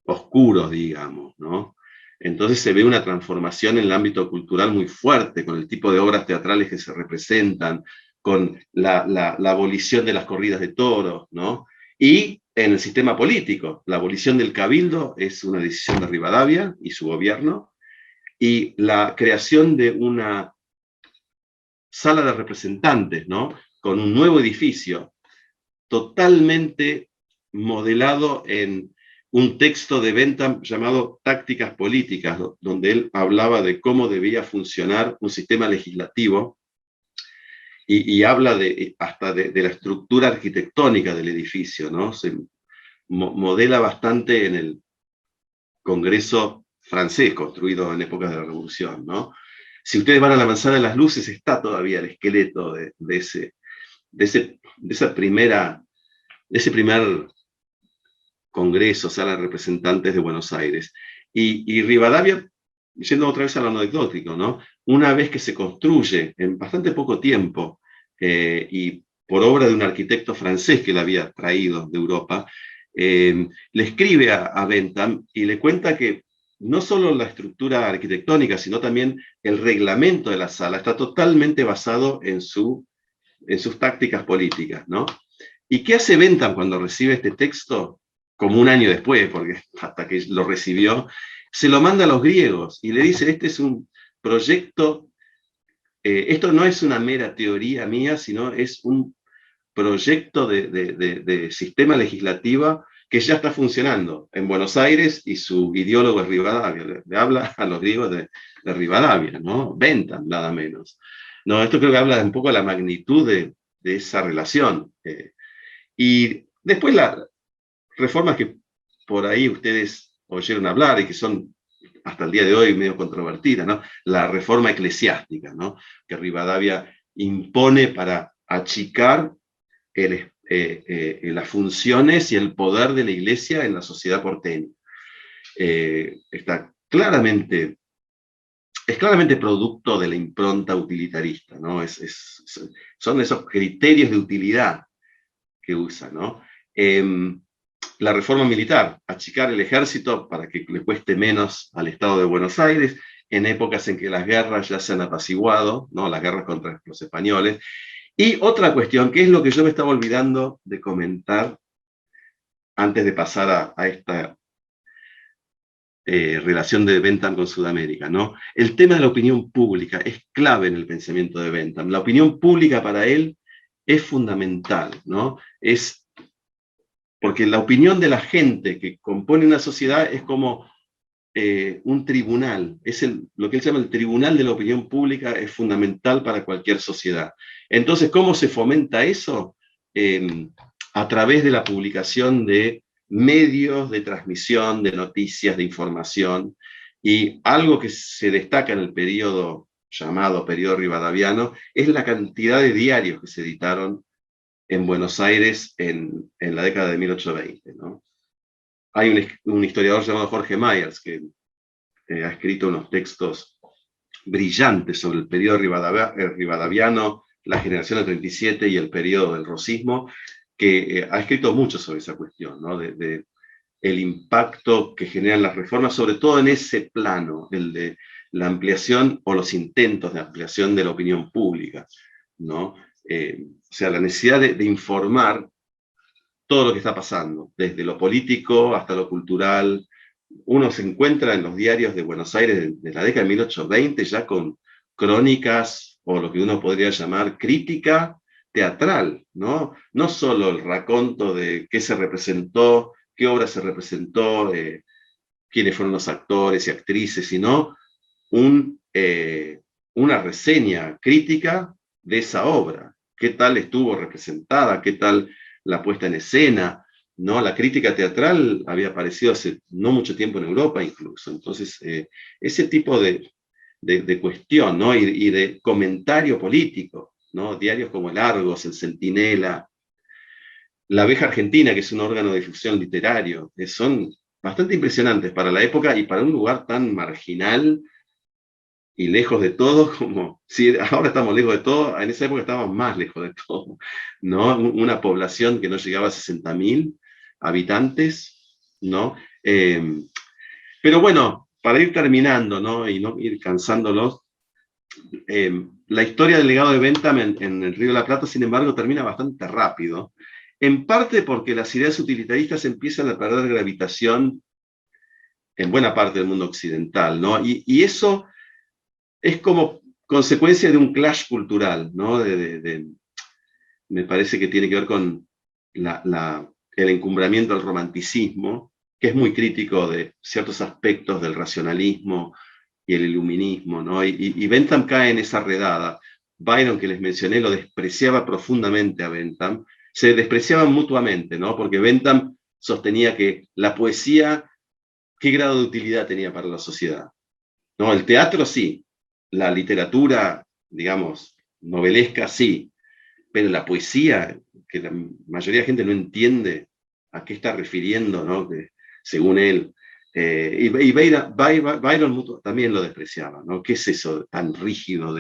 oscuros, digamos, ¿no? Entonces se ve una transformación en el ámbito cultural muy fuerte, con el tipo de obras teatrales que se representan, con la abolición de las corridas de toros, ¿no? Y en el sistema político, la abolición del cabildo es una decisión de Rivadavia y su gobierno, y la creación de una sala de representantes, ¿no?, con un nuevo edificio totalmente modelado en un texto de Bentham llamado Tácticas Políticas, donde él hablaba de cómo debía funcionar un sistema legislativo, y habla hasta de la estructura arquitectónica del edificio, ¿no? Se modela bastante en el Congreso francés, construido en épocas de la Revolución, ¿no? Si ustedes van a la Manzana de las Luces, está todavía el esqueleto de ese primer Congreso, Sala de Representantes de Buenos Aires. Y Rivadavia, yendo otra vez a lo anecdótico, ¿no?, una vez que se construye en bastante poco tiempo, y por obra de un arquitecto francés que la había traído de Europa, le escribe a Bentham y le cuenta que no solo la estructura arquitectónica, sino también el reglamento de la sala está totalmente basado en sus tácticas políticas, ¿no? ¿Y qué hace Bentham cuando recibe este texto? Como un año después, porque hasta que lo recibió, se lo manda a los griegos y le dice: este es un proyecto, esto no es una mera teoría mía, sino es un proyecto de sistema legislativo que ya está funcionando en Buenos Aires, y su ideólogo es Rivadavia. Le habla a los griegos de Rivadavia, ¿no? Bentham, nada menos. No, esto creo que habla un poco de la magnitud de esa relación. Y después las reformas que por ahí ustedes oyeron hablar y que son hasta el día de hoy medio controvertida, ¿no? La reforma eclesiástica, ¿no? Que Rivadavia impone para achicar las funciones y el poder de la Iglesia en la sociedad porteña. Está claramente, es claramente producto de la impronta utilitarista, ¿no? Son esos criterios de utilidad que usa, ¿no? La reforma militar, achicar el ejército para que le cueste menos al Estado de Buenos Aires, en épocas en que las guerras ya se han apaciguado, ¿no? Las guerras contra los españoles. Y otra cuestión, que es lo que yo me estaba olvidando de comentar antes de pasar a esta relación de Bentham con Sudamérica, ¿no? El tema de la opinión pública es clave en el pensamiento de Bentham. La opinión pública para él es fundamental, ¿no? Porque la opinión de la gente que compone una sociedad es como un tribunal, lo que él llama el tribunal de la opinión pública, es fundamental para cualquier sociedad. Entonces, ¿cómo se fomenta eso? A través de la publicación de medios de transmisión, de noticias, de información, y algo que se destaca en el periodo llamado periodo rivadaviano es la cantidad de diarios que se editaron en Buenos Aires en la década de 1820, ¿no? Hay un historiador llamado Jorge Myers que ha escrito unos textos brillantes sobre el periodo rivadaviano, la generación del 37 y el periodo del rosismo, que ha escrito mucho sobre esa cuestión, ¿no? de el impacto que generan las reformas, sobre todo en ese plano, el de la ampliación o los intentos de ampliación de la opinión pública, ¿no? O sea, la necesidad de informar todo lo que está pasando, desde lo político hasta lo cultural. Uno se encuentra en los diarios de Buenos Aires de la década de 1820 ya con crónicas o lo que uno podría llamar crítica teatral, ¿no? No solo el raconto de qué se representó, qué obra se representó, quiénes fueron los actores y actrices, sino una reseña crítica de esa obra. ¿Qué tal estuvo representada? ¿Qué tal la puesta en escena? ¿No? La crítica teatral había aparecido hace no mucho tiempo en Europa incluso. Entonces, ese tipo de cuestión, ¿no? y de comentario político, ¿no? Diarios como el Argos, el Centinela, La Abeja Argentina, que es un órgano de difusión literario, que son bastante impresionantes para la época y para un lugar tan marginal y lejos de todo, como si ahora estamos lejos de todo, en esa época estábamos más lejos de todo, ¿no? Una población que no llegaba a 60.000 habitantes, ¿no? Pero bueno, para ir terminando, ¿no? Y no ir cansándolos, la historia del legado de Bentham en el Río de la Plata, sin embargo, termina bastante rápido, en parte porque las ideas utilitaristas empiezan a perder gravitación en buena parte del mundo occidental, ¿no? Y eso es como consecuencia de un clash cultural, ¿no? Me parece que tiene que ver con el encumbramiento del romanticismo, que es muy crítico de ciertos aspectos del racionalismo y el iluminismo, ¿no? Y Bentham cae en esa redada. Byron, que les mencioné, lo despreciaba profundamente a Bentham. Se despreciaban mutuamente, ¿no? Porque Bentham sostenía que la poesía, ¿qué grado de utilidad tenía para la sociedad? ¿No? El teatro sí, la literatura, digamos, novelesca sí, pero la poesía, que la mayoría de gente no entiende a qué está refiriendo, ¿no? Que, según él. Y Byron también lo despreciaba, ¿no? ¿Qué es eso tan rígido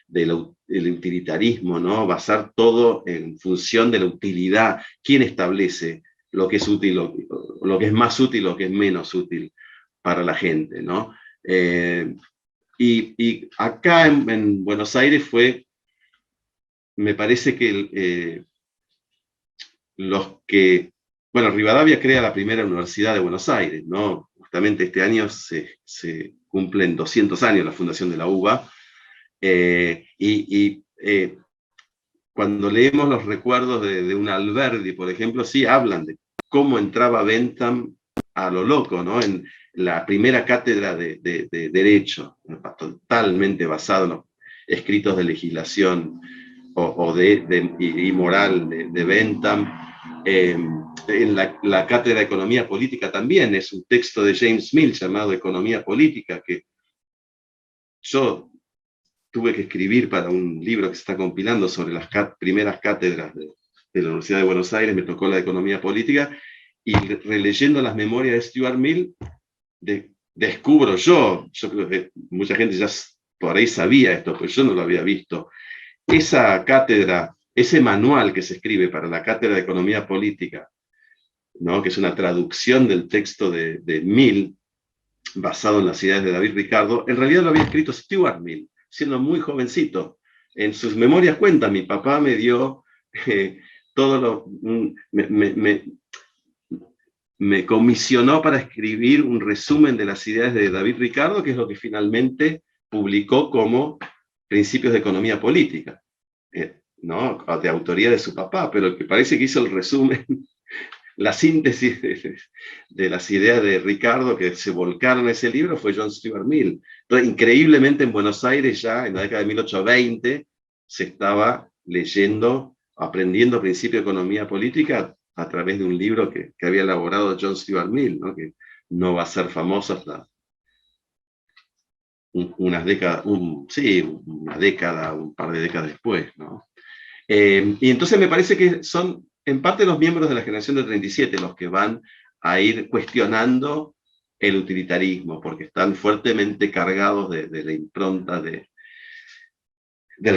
del utilitarismo, ¿no? Basar todo en función de la utilidad. ¿Quién establece lo que es útil, lo que es más útil, lo que es menos útil para la gente, ¿no? Y acá en Buenos Aires me parece que bueno, Rivadavia crea la primera universidad de Buenos Aires, ¿no? Justamente este año se cumplen 200 años la fundación de la UBA, cuando leemos los recuerdos de un Alberdi, por ejemplo, sí hablan de cómo entraba Bentham a lo loco, ¿no? En la primera cátedra de Derecho, totalmente basado en los escritos de legislación y moral de Bentham. en la cátedra de Economía Política también, es un texto de James Mill llamado Economía Política, que yo tuve que escribir para un libro que se está compilando sobre las primeras cátedras de la Universidad de Buenos Aires. Me tocó la de Economía Política, y releyendo las memorias de Stuart Mill, descubro yo creo que mucha gente ya por ahí sabía esto, pero yo no lo había visto. Esa cátedra, ese manual que se escribe para la cátedra de Economía Política, ¿no?, que es una traducción del texto de Mill, basado en las ideas de David Ricardo, en realidad lo había escrito Stuart Mill, siendo muy jovencito. En sus memorias cuenta, mi papá me dio todo lo... me comisionó para escribir un resumen de las ideas de David Ricardo, que es lo que finalmente publicó como Principios de Economía Política, ¿no?, de autoría de su papá, pero el que parece que hizo el resumen, la síntesis de las ideas de Ricardo que se volcaron en ese libro fue John Stuart Mill. Entonces, increíblemente en Buenos Aires ya en la década de 1820 se estaba leyendo, aprendiendo principios de economía política a través de un libro que había elaborado John Stuart Mill, ¿no?, que no va a ser famoso hasta unas décadas, una década, un par de décadas después, ¿no? Y entonces me parece que son en parte los miembros de la generación del 37 los que van a ir cuestionando el utilitarismo, porque están fuertemente cargados de la impronta del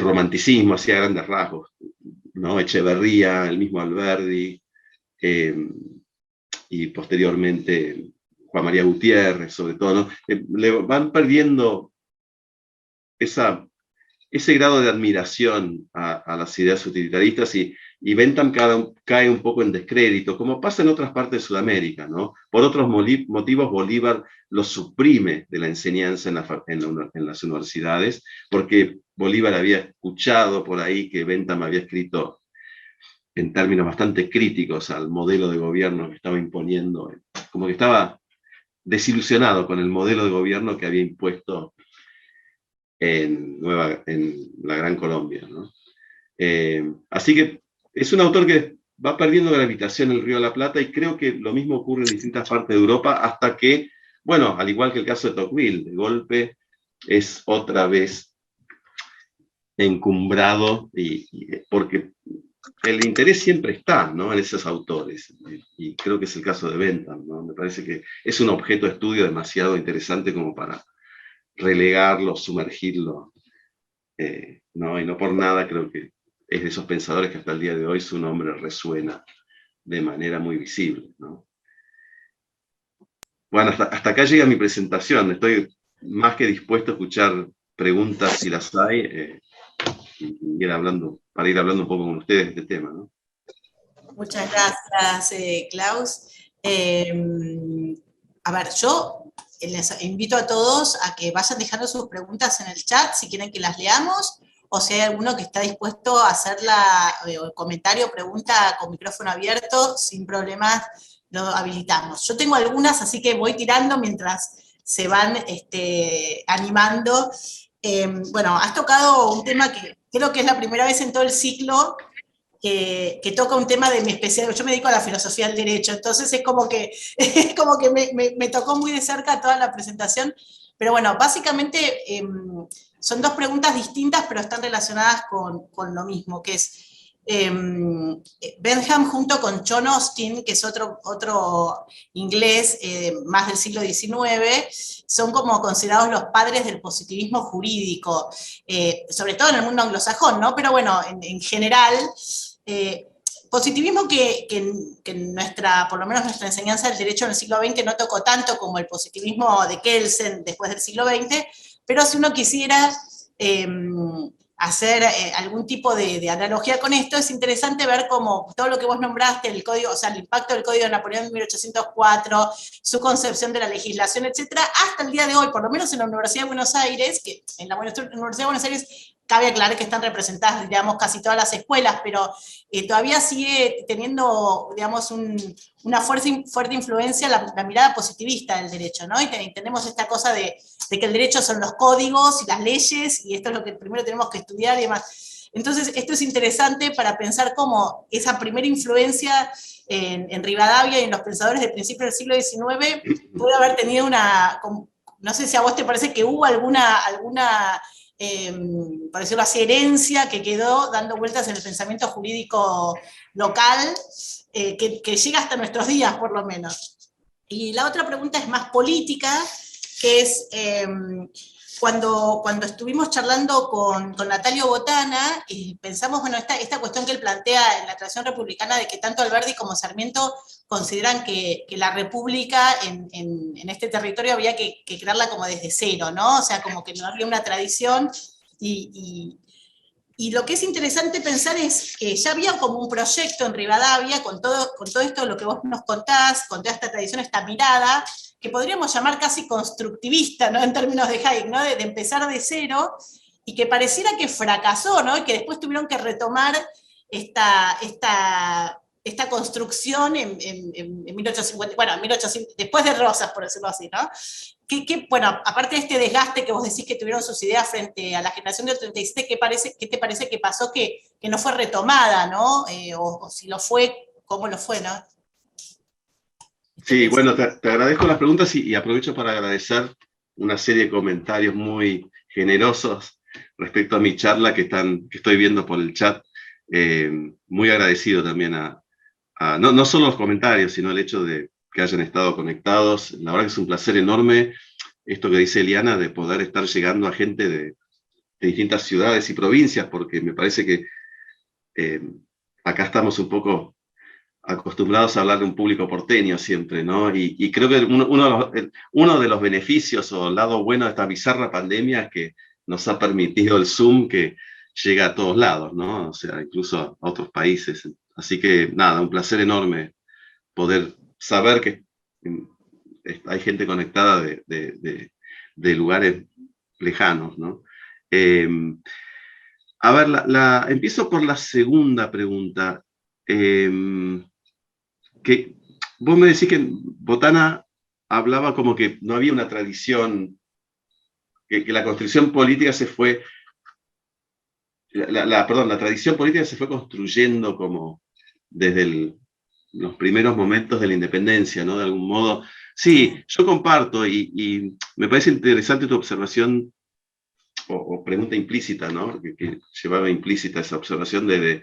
romanticismo hacia grandes rasgos, ¿no? Echeverría, el mismo Alberdi, y posteriormente Juan María Gutiérrez, sobre todo, ¿no? Le van perdiendo ese grado de admiración a las ideas utilitaristas, y Bentham cae un poco en descrédito, como pasa en otras partes de Sudamérica, ¿no? Por otros motivos, Bolívar lo suprime de la enseñanza en las universidades, porque Bolívar había escuchado por ahí que Bentham había escrito en términos bastante críticos al modelo de gobierno que estaba imponiendo, como que estaba desilusionado con el modelo de gobierno que había impuesto en la Gran Colombia, ¿no? Así que es un autor que va perdiendo gravitación en el Río de la Plata, y creo que lo mismo ocurre en distintas partes de Europa, hasta que, bueno, al igual que el caso de Tocqueville, de golpe es otra vez encumbrado, porque el interés siempre está, ¿no?, en esos autores, y creo que es el caso de Bentham, ¿no? Me parece que es un objeto de estudio demasiado interesante como para relegarlo, sumergirlo, ¿no? Y no por nada creo que es de esos pensadores que hasta el día de hoy su nombre resuena de manera muy visible, ¿no? Bueno, hasta acá llega mi presentación. Estoy más que dispuesto a escuchar preguntas si las hay, y para ir hablando un poco con ustedes de este tema, ¿no? Muchas gracias, Klaus. A ver, yo les invito a todos a que vayan dejando sus preguntas en el chat, si quieren que las leamos, o si hay alguno que está dispuesto a hacer comentario o pregunta con micrófono abierto, sin problemas, lo habilitamos. Yo tengo algunas, así que voy tirando mientras se van animando. Bueno, has tocado un tema que creo que es la primera vez en todo el ciclo que toca un tema de mi especialidad. Yo me dedico a la filosofía del derecho, entonces es como que me tocó muy de cerca toda la presentación. Pero bueno, básicamente son dos preguntas distintas, pero están relacionadas con lo mismo, que es Bentham junto con John Austin, que es otro inglés más del siglo XIX, son como considerados los padres del positivismo jurídico, sobre todo en el mundo anglosajón, ¿no? Pero bueno, en general, positivismo que por lo menos nuestra enseñanza del derecho en el siglo XX no tocó tanto como el positivismo de Kelsen después del siglo XX, pero si uno quisiera hacer algún tipo de analogía con esto, es interesante ver cómo todo lo que vos nombraste, el código, o sea, el impacto del Código de Napoleón de 1804, su concepción de la legislación, etcétera, hasta el día de hoy, por lo menos en la Universidad de Buenos Aires, que en la Universidad de Buenos Aires cabe aclarar que están representadas, digamos, casi todas las escuelas, pero todavía sigue teniendo, digamos, una fuerte influencia la mirada positivista del derecho, ¿no? Y tenemos esta cosa de que el derecho son los códigos y las leyes, y esto es lo que primero tenemos que estudiar y demás. Entonces, esto es interesante para pensar cómo esa primera influencia en Rivadavia y en los pensadores de principios del siglo XIX puede haber tenido una, no sé si a vos te parece que hubo alguna por decirlo así, herencia que quedó dando vueltas en el pensamiento jurídico local, que llega hasta nuestros días, por lo menos. Y la otra pregunta es más política, que es, cuando estuvimos charlando con Natalio Botana, pensamos, bueno, esta cuestión que él plantea en la tradición republicana de que tanto Alberdi como Sarmiento consideran que la república en este territorio había que crearla como desde cero, ¿no? O sea, como que no había una tradición, y lo que es interesante pensar es que ya había como un proyecto en Rivadavia con todo esto, lo que vos nos contás, con toda esta tradición, esta mirada, que podríamos llamar casi constructivista, ¿no? En términos de Hayek, ¿no? De empezar de cero, y que pareciera que fracasó, ¿no? Y que después tuvieron que retomar esta construcción en 1850, bueno, en 1800, después de Rosas, por decirlo así, ¿no? Bueno, aparte de este desgaste que vos decís que tuvieron sus ideas frente a la generación del 37, ¿qué te parece que pasó que no fue retomada, ¿no? O si lo fue, ¿cómo lo fue, no? Sí, bueno, te agradezco las preguntas y aprovecho para agradecer una serie de comentarios muy generosos respecto a mi charla que estoy viendo por el chat. Muy agradecido también no solo los comentarios, sino el hecho de que hayan estado conectados. La verdad que es un placer enorme esto que dice Eliana, de poder estar llegando a gente de distintas ciudades y provincias, porque me parece que acá estamos un poco acostumbrados a hablar de un público porteño siempre, ¿no? Y creo que uno de los beneficios o el lado bueno de esta bizarra pandemia es que nos ha permitido el Zoom que llega a todos lados, ¿no? O sea, incluso a otros países. Así que nada, un placer enorme poder saber que hay gente conectada de lugares lejanos, ¿no? A ver, empiezo por la segunda pregunta. Que vos me decís que Botana hablaba como que no había una tradición, que la construcción política se fue, perdón, la tradición política se fue construyendo como desde los primeros momentos de la independencia, ¿no? De algún modo. Sí, yo comparto y me parece interesante tu observación o pregunta implícita, ¿no? Que llevaba implícita esa observación de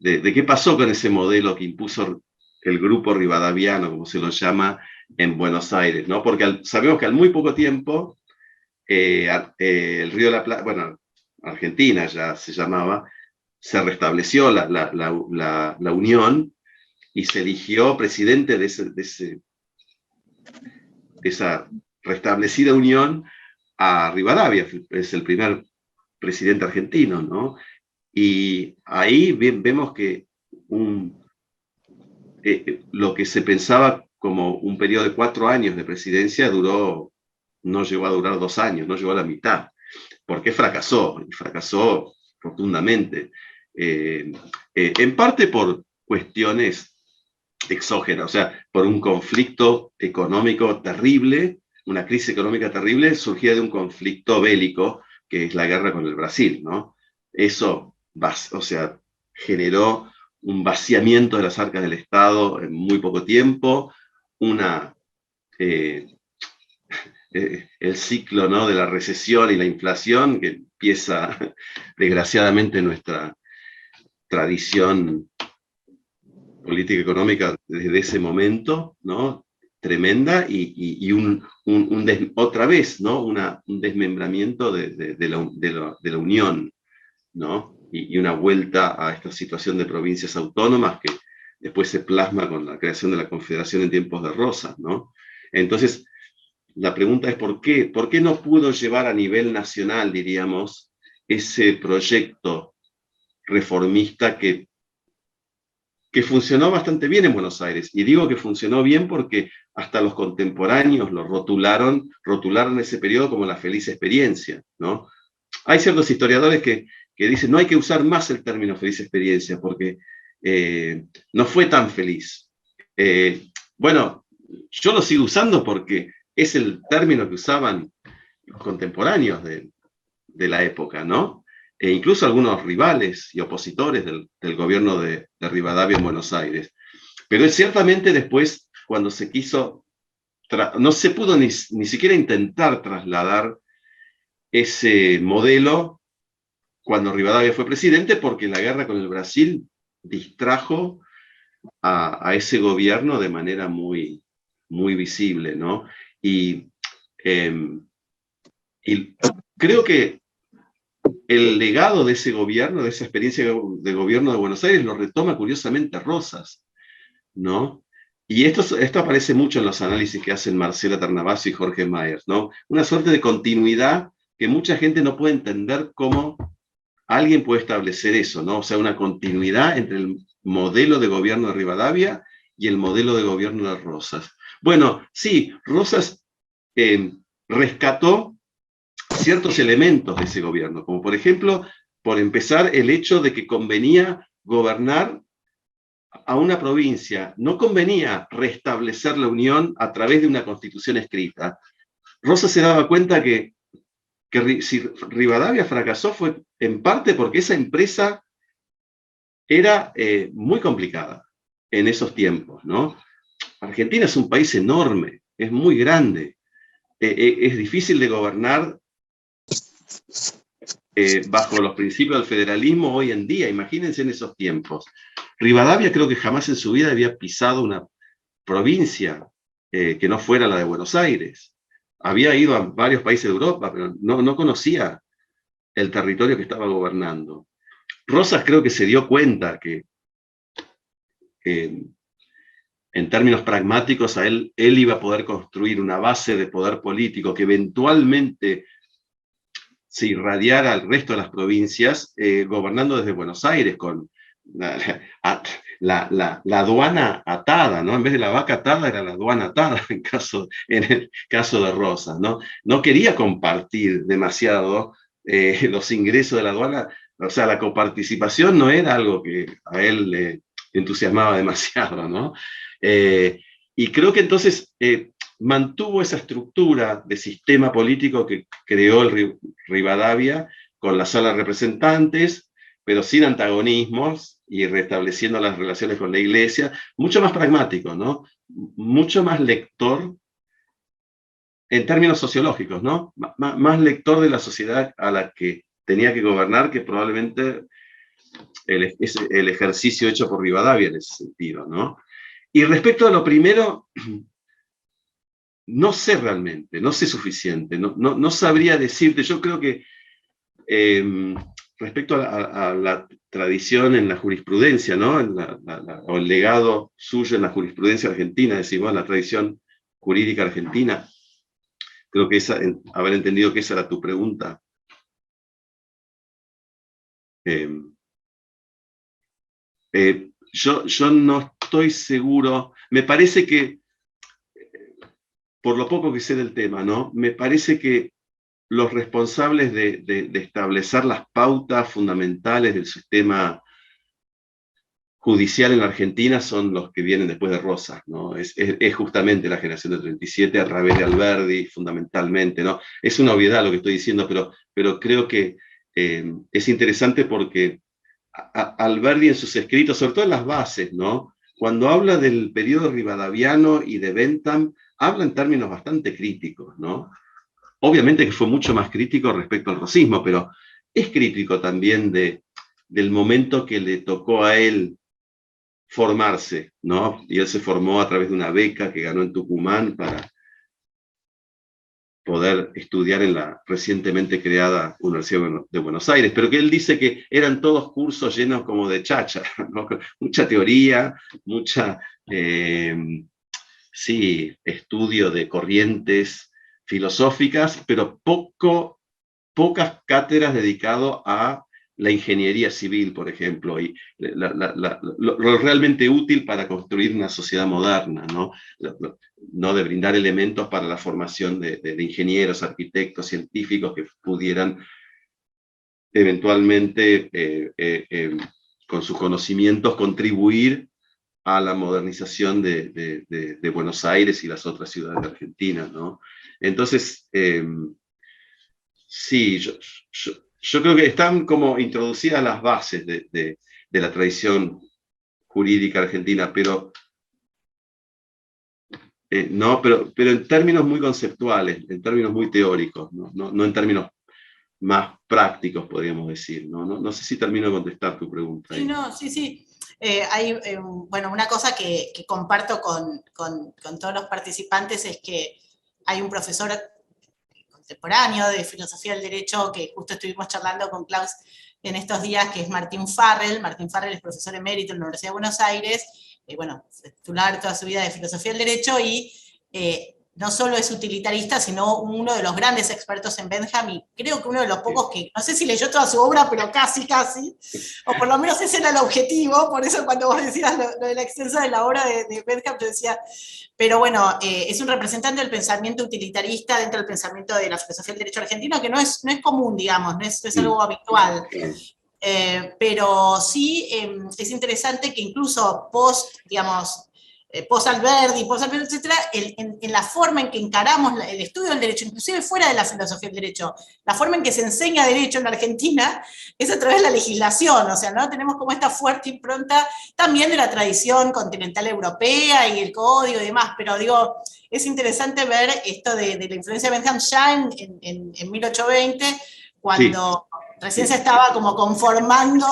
qué pasó con ese modelo que impuso el grupo rivadaviano, como se lo llama, en Buenos Aires, ¿no? Porque sabemos que al muy poco tiempo, el Río de la Plata, bueno, Argentina ya se llamaba, se restableció la unión y se eligió presidente de esa restablecida unión a Rivadavia, es el primer presidente argentino, ¿no? Y ahí vemos que lo que se pensaba como un periodo de 4 años de presidencia no llegó a durar 2 años, no llegó a la mitad, porque fracasó, y fracasó rotundamente. En parte por cuestiones exógenas, o sea, por un conflicto económico terrible, una crisis económica terrible, surgida de un conflicto bélico, que es la guerra con el Brasil, ¿no? Eso, o sea, generó un vaciamiento de las arcas del Estado en muy poco tiempo, el ciclo, ¿no?, de la recesión y la inflación, que empieza desgraciadamente nuestra tradición política económica desde ese momento, ¿no?, tremenda, y otra vez, ¿no?, un desmembramiento de la Unión, ¿no?, y una vuelta a esta situación de provincias autónomas que después se plasma con la creación de la Confederación en tiempos de Rosas, ¿no? Entonces, la pregunta es ¿por qué? ¿Por qué no pudo llevar a nivel nacional, diríamos, ese proyecto reformista que funcionó bastante bien en Buenos Aires? Y digo que funcionó bien porque hasta los contemporáneos lo rotularon ese periodo como la feliz experiencia, ¿no? Hay ciertos historiadores que dicen no hay que usar más el término feliz experiencia porque no fue tan feliz. Bueno, yo lo sigo usando porque es el término que usaban los contemporáneos de la época, ¿no? e incluso algunos rivales y opositores del gobierno de Rivadavia en Buenos Aires. Pero es ciertamente después, cuando se quiso, no se pudo ni siquiera intentar trasladar ese modelo cuando Rivadavia fue presidente, porque la guerra con el Brasil distrajo a ese gobierno de manera muy, muy visible, ¿no? Y creo que el legado de ese gobierno, de esa experiencia de gobierno de Buenos Aires, lo retoma curiosamente Rosas, ¿no? Y esto aparece mucho en los análisis que hacen Marcela Ternavasio y Jorge Myers, ¿no? Una suerte de continuidad que mucha gente no puede entender cómo alguien puede establecer eso, ¿no? O sea, una continuidad entre el modelo de gobierno de Rivadavia y el modelo de gobierno de Rosas. Bueno, sí, Rosas rescató ciertos elementos de ese gobierno, como por ejemplo, por empezar, el hecho de que convenía gobernar a una provincia, no convenía restablecer la unión a través de una constitución escrita. Rosas se daba cuenta que si Rivadavia fracasó fue en parte porque esa empresa era muy complicada en esos tiempos, ¿no? Argentina es un país enorme, es muy grande, es difícil de gobernar bajo los principios del federalismo hoy en día, imagínense en esos tiempos. Rivadavia creo que jamás en su vida había pisado una provincia que no fuera la de Buenos Aires. Había ido a varios países de Europa, pero no conocía el territorio que estaba gobernando. Rosas creo que se dio cuenta que en términos pragmáticos a él iba a poder construir una base de poder político que eventualmente se irradiara al resto de las provincias, gobernando desde Buenos Aires con la aduana atada, ¿no? En vez de la vaca atada era la aduana atada en el caso de Rosas, ¿no? No quería compartir demasiado los ingresos de la aduana, o sea, la coparticipación no era algo que a él le entusiasmaba demasiado, ¿no? Y creo que entonces mantuvo esa estructura de sistema político que creó el Rivadavia con la sala de representantes, pero sin antagonismos y restableciendo las relaciones con la iglesia, mucho más pragmático, ¿no? Mucho más lector en términos sociológicos, ¿no? Más lector de la sociedad a la que tenía que gobernar que probablemente el ejercicio hecho por Rivadavia en ese sentido, ¿no? Y respecto a lo primero, no sé realmente, no sé suficiente, no sabría decirte. Yo creo que respecto a la tradición en la jurisprudencia, ¿no? O el legado suyo en la jurisprudencia argentina, decimos, la tradición jurídica argentina, creo que haber entendido que esa era tu pregunta. Yo no estoy seguro, me parece que, por lo poco que sé del tema, ¿no? Me parece que los responsables de establecer las pautas fundamentales del sistema judicial en la Argentina son los que vienen después de Rosas, ¿no? Es justamente la generación del 37 a través de Alberdi, fundamentalmente, ¿no? Es una obviedad lo que estoy diciendo, pero creo que es interesante porque Alberdi en sus escritos, sobre todo en las bases, ¿no? Cuando habla del periodo rivadaviano y de Bentham, habla en términos bastante críticos, ¿no? Obviamente que fue mucho más crítico respecto al rosismo, pero es crítico también del momento que le tocó a él formarse, ¿no? Y él se formó a través de una beca que ganó en Tucumán para poder estudiar en la recientemente creada Universidad de Buenos Aires, pero que él dice que eran todos cursos llenos como de cháchara, ¿no? Mucha teoría, mucha, sí, estudio de corrientes filosóficas, pero pocas cátedras dedicado a la ingeniería civil, por ejemplo, y lo realmente útil para construir una sociedad moderna, ¿no? No de brindar elementos para la formación de ingenieros, arquitectos, científicos que pudieran eventualmente, con sus conocimientos, contribuir a la modernización de Buenos Aires y las otras ciudades de Argentina, ¿no? Entonces, sí, Yo creo que están como introducidas las bases de la tradición jurídica argentina, pero no, pero en términos muy conceptuales, en términos muy teóricos, no en términos más prácticos, podríamos decir. No sé si termino de contestar tu pregunta Sí, ahí. no, sí, sí. Hay, bueno, una cosa que comparto con todos los participantes es que hay un profesor contemporáneo de filosofía del derecho que justo estuvimos charlando con Klaus en estos días, que es Martín Farrell. Martín Farrell es profesor emérito en la Universidad de Buenos Aires, bueno, titular toda su vida de filosofía del derecho y no solo es utilitarista, sino uno de los grandes expertos en Bentham y creo que uno de los pocos que, no sé si leyó toda su obra, pero casi, o por lo menos ese era el objetivo, por eso cuando vos decías lo de la extensa de la obra de Bentham, yo decía, pero bueno, es un representante del pensamiento utilitarista dentro del pensamiento de la filosofía del derecho argentino, que no es común, digamos, no es algo habitual. Claro. Pero sí es interesante que incluso digamos, post-Alberdi, etcétera, en la forma en que encaramos el estudio del derecho, inclusive fuera de la filosofía del derecho, la forma en que se enseña derecho en la Argentina es a través de la legislación, o sea, ¿no? Tenemos como esta fuerte impronta también de la tradición continental europea y el código y demás, pero digo, es interesante ver esto de la influencia de Bentham ya en 1820, Sí, cuando recién se sí. estaba como conformando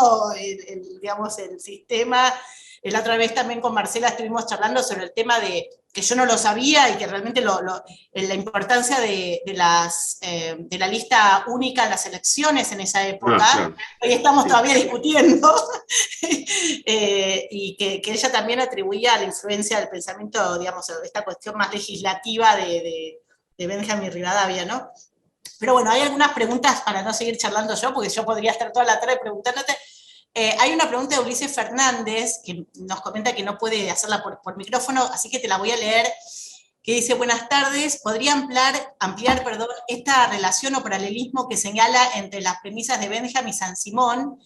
digamos, el sistema. La otra vez también con Marcela estuvimos charlando sobre el tema de que yo no lo sabía y que realmente la importancia de la lista única en las elecciones en esa Ah, época. claro. Hoy estamos Sí. todavía discutiendo. Y que ella también atribuía a la influencia del pensamiento, digamos, esta cuestión más legislativa de Benjamin Rivadavia, ¿no? Pero bueno, hay algunas preguntas para no seguir charlando yo, porque yo podría estar toda la tarde preguntándote. Hay una pregunta de Ulises Fernández, que nos comenta que no puede hacerla por micrófono, así que te la voy a leer, que dice, buenas tardes, ¿podría ampliar esta relación o paralelismo que señala entre las premisas de Benjamin y San Simón?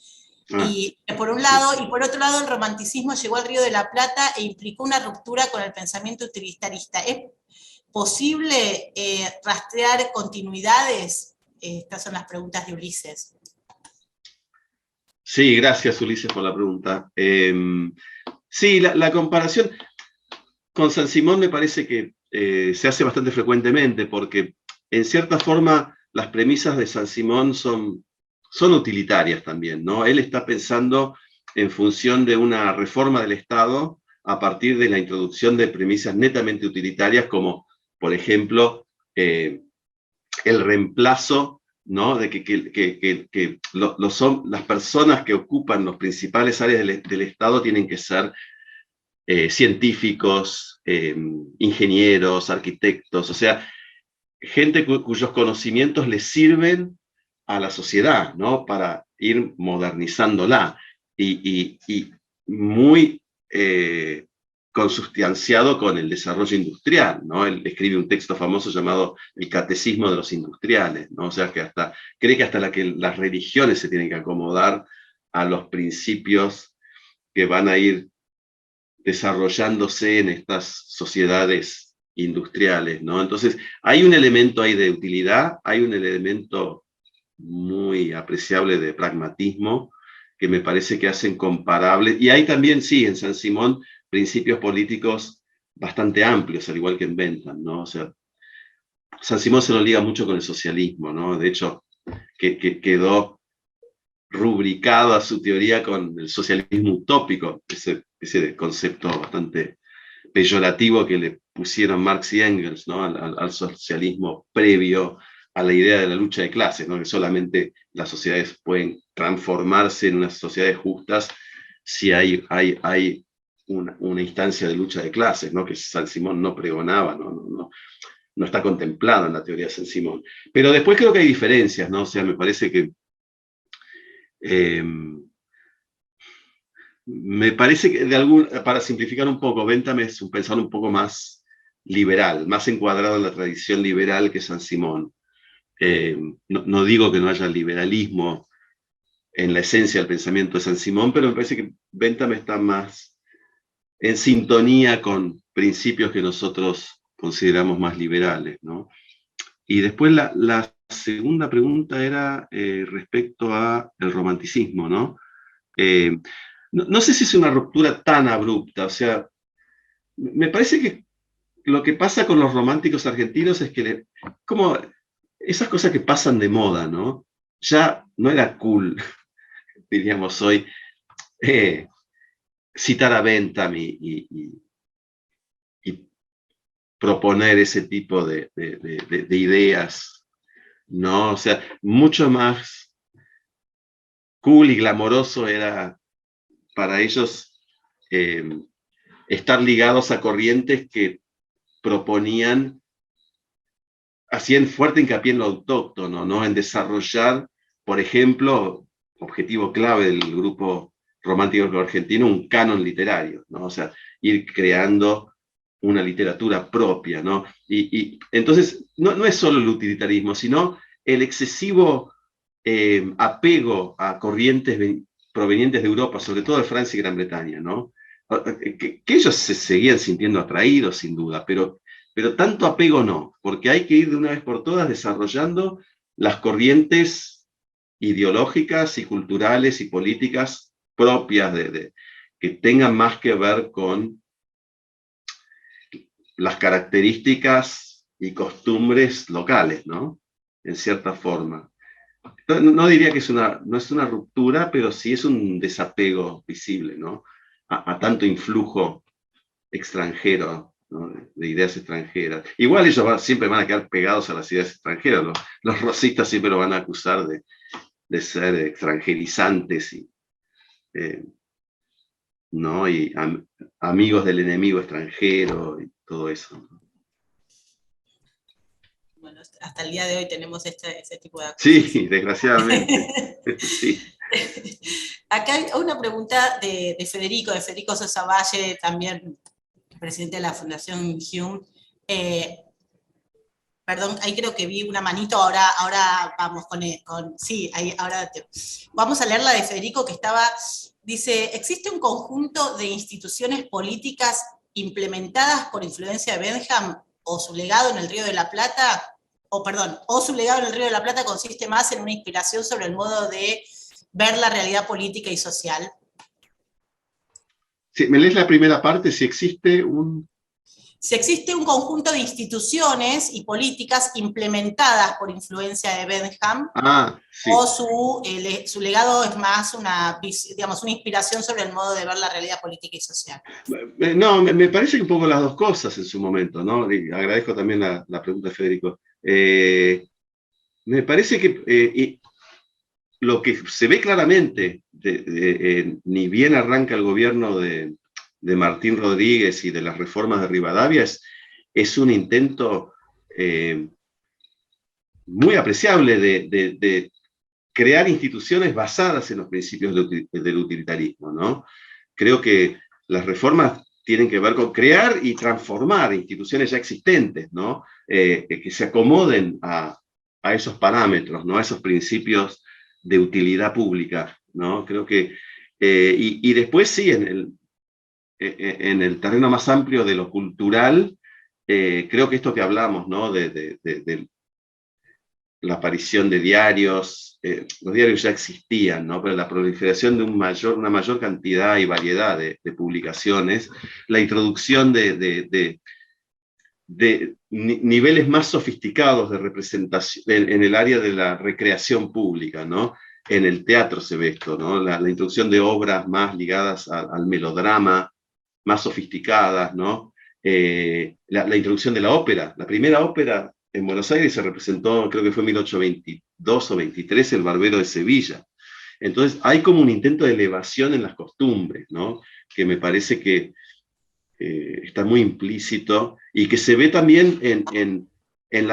Ah, Y por un sí. lado, y por otro lado, el romanticismo llegó al Río de la Plata e implicó una ruptura con el pensamiento utilitarista. ¿Es posible rastrear continuidades? Estas son las preguntas de Ulises. Sí, gracias Ulises por la pregunta. Sí, la comparación con San Simón me parece que se hace bastante frecuentemente porque en cierta forma las premisas de San Simón son utilitarias también, ¿no? Él está pensando en función de una reforma del Estado a partir de la introducción de premisas netamente utilitarias como, por ejemplo, el reemplazo, ¿no? De las personas que ocupan las principales áreas del Estado tienen que ser científicos, ingenieros, arquitectos, o sea, gente cuyos conocimientos les sirven a la sociedad, ¿no? Para ir modernizándola. Y muy consustanciado con el desarrollo industrial, ¿no? Él escribe un texto famoso llamado El Catecismo de los Industriales, ¿no? O sea, cree que hasta las religiones se tienen que acomodar a los principios que van a ir desarrollándose en estas sociedades industriales, ¿no? Entonces, hay un elemento ahí de utilidad, hay un elemento muy apreciable de pragmatismo que me parece que hacen comparables, y hay también, sí, en San Simón, principios políticos bastante amplios, al igual que en Bentham, ¿no? O sea, San Simón se lo liga mucho con el socialismo, ¿no? De hecho, que quedó rubricado a su teoría con el socialismo utópico, ese concepto bastante peyorativo que le pusieron Marx y Engels, ¿no? Al socialismo previo a la idea de la lucha de clases, ¿no? Que solamente las sociedades pueden transformarse en unas sociedades justas si hay una instancia de lucha de clases, ¿no? Que San Simón no pregonaba, no está contemplado en la teoría de San Simón. Pero después creo que hay diferencias, ¿no? O sea, me parece que eh, me parece que para simplificar un poco, Bentham es un pensador un poco más liberal, más encuadrado en la tradición liberal que San Simón. No digo que no haya liberalismo en la esencia del pensamiento de San Simón, pero me parece que Bentham está más en sintonía con principios que nosotros consideramos más liberales, ¿no? Y después la segunda pregunta era respecto al romanticismo, ¿no? Eh, no sé si es una ruptura tan abrupta, o sea, me parece que lo que pasa con los románticos argentinos es que, como esas cosas que pasan de moda, ¿no? Ya no era cool, diríamos hoy, eh, citar a Bentham y proponer ese tipo de ideas, ¿no? O sea, mucho más cool y glamoroso era para ellos eh, estar ligados a corrientes que proponían, hacían fuerte hincapié en lo autóctono, ¿no? En desarrollar, por ejemplo, objetivo clave del grupo romántico argentino, un canon literario, ¿no? O sea, ir creando una literatura propia, ¿no? Entonces, no es solo el utilitarismo, sino el excesivo apego a corrientes provenientes de Europa, sobre todo de Francia y Gran Bretaña, ¿no? Que ellos se seguían sintiendo atraídos, sin duda, pero tanto apego no, porque hay que ir de una vez por todas desarrollando las corrientes ideológicas y culturales y políticas propias que tengan más que ver con las características y costumbres locales, ¿no? En cierta forma. No diría que no es una ruptura, pero sí es un desapego visible, ¿no? A tanto influjo extranjero, ¿no? De ideas extranjeras. Igual ellos siempre van a quedar pegados a las ideas extranjeras. Los rosistas siempre lo van a acusar de ser extranjerizantes ¿no? Y amigos del enemigo extranjero y todo eso, ¿no? Bueno, hasta el día de hoy tenemos ese tipo de acusaciones. Sí, desgraciadamente. Sí. Acá hay una pregunta de Federico Sosa Valle, también presidente de la Fundación Hume. Perdón, ahí creo que vi una manito, ahora vamos sí, ahí, vamos a leer la de Federico que dice, ¿existe un conjunto de instituciones políticas implementadas por influencia de Bentham o su legado en el Río de la Plata? O su legado en el Río de la Plata consiste más en una inspiración sobre el modo de ver la realidad política y social. Si me lees la primera parte, si existe Si existe un conjunto de instituciones y políticas implementadas por influencia de Bentham, sí. o su legado es más una inspiración sobre el modo de ver la realidad política y social. No, me parece que un poco las dos cosas en su momento, ¿no? Y agradezco también la pregunta de Federico. Me parece que lo que se ve claramente, ni bien arranca el gobierno de Martín Rodríguez y de las reformas de Rivadavia, es un intento muy apreciable de crear instituciones basadas en los principios del utilitarismo, ¿no? Creo que las reformas tienen que ver con crear y transformar instituciones ya existentes, ¿no? Que se acomoden a esos parámetros, ¿no? A esos principios de utilidad pública, ¿no? Creo que, y después sí, en el terreno más amplio de lo cultural, creo que esto que hablamos, ¿no? De la aparición de diarios, los diarios ya existían, ¿no? Pero la proliferación de una mayor cantidad y variedad de publicaciones, la introducción de niveles más sofisticados de representación en el área de la recreación pública, ¿no? En el teatro se ve esto, ¿no? La introducción de obras más ligadas al melodrama, más sofisticadas, ¿no? La introducción de la ópera. La primera ópera en Buenos Aires se representó, creo que fue en 1822 o 23, El Barbero de Sevilla. Entonces hay como un intento de elevación en las costumbres, ¿no? Que me parece que está muy implícito y que se ve también en el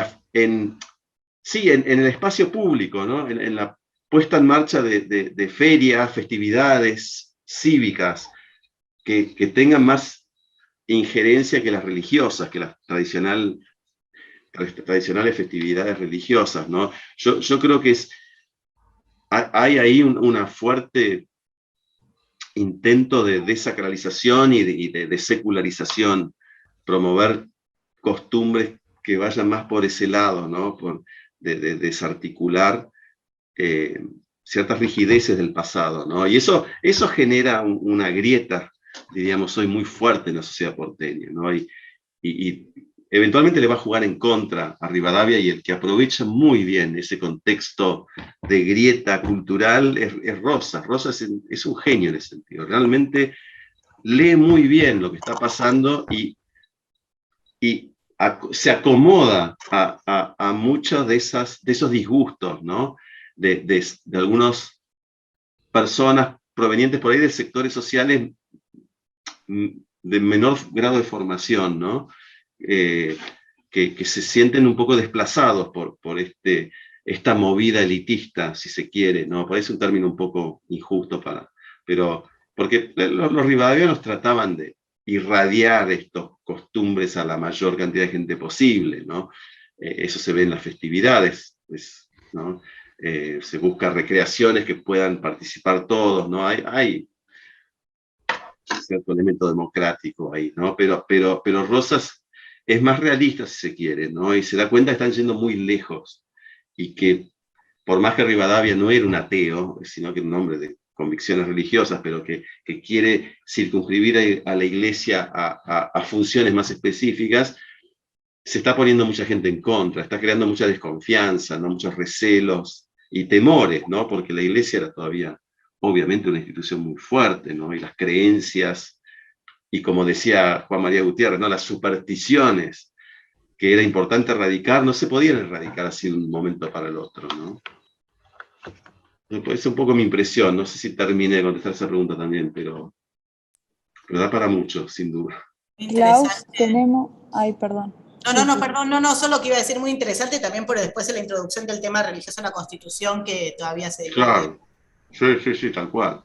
espacio público, ¿no? En la puesta en marcha de ferias, festividades cívicas que tengan más injerencia que las religiosas, que las tradicionales festividades religiosas, ¿no? Yo creo que hay ahí una fuerte intento de desacralización y de secularización, promover costumbres que vayan más por ese lado, ¿no? desarticular ciertas rigideces del pasado, ¿no? Y eso genera una grieta, diríamos hoy, muy fuerte en la sociedad porteña, ¿no? Y eventualmente le va a jugar en contra a Rivadavia, y el que aprovecha muy bien ese contexto de grieta cultural es Rosas. Rosas es un genio en ese sentido. Realmente lee muy bien lo que está pasando y se acomoda a muchos de esos disgustos, ¿no? De algunas personas provenientes por ahí de sectores sociales de menor grado de formación, ¿no? Que se sienten un poco desplazados por esta movida elitista, si se quiere, ¿no? Parece un término un poco injusto pero porque los rivadavianos trataban de irradiar estas costumbres a la mayor cantidad de gente posible, ¿no? Eso se ve en las festividades, ¿no? Se busca recreaciones que puedan participar todos, ¿no? Hay cierto elemento democrático ahí, ¿no? Pero Rosas es más realista, si se quiere, ¿no? Y se da cuenta que están yendo muy lejos, y que por más que Rivadavia no era un ateo, sino que era un hombre de convicciones religiosas, pero que quiere circunscribir a la iglesia a funciones más específicas, se está poniendo mucha gente en contra, está creando mucha desconfianza, ¿no? Muchos recelos y temores, ¿no? Porque la iglesia era todavía, obviamente, una institución muy fuerte, ¿no? Y las creencias, y como decía Juan María Gutiérrez, ¿no? Las supersticiones que era importante erradicar, no se podían erradicar así de un momento para el otro, ¿no? Es un poco mi impresión, no sé si terminé de contestar esa pregunta también, pero da para mucho, sin duda. Klaus, tenemos... Ay, perdón. No, solo que iba a decir muy interesante también por después de la introducción del tema religioso en la Constitución, que todavía se... Claro, sí, tal cual.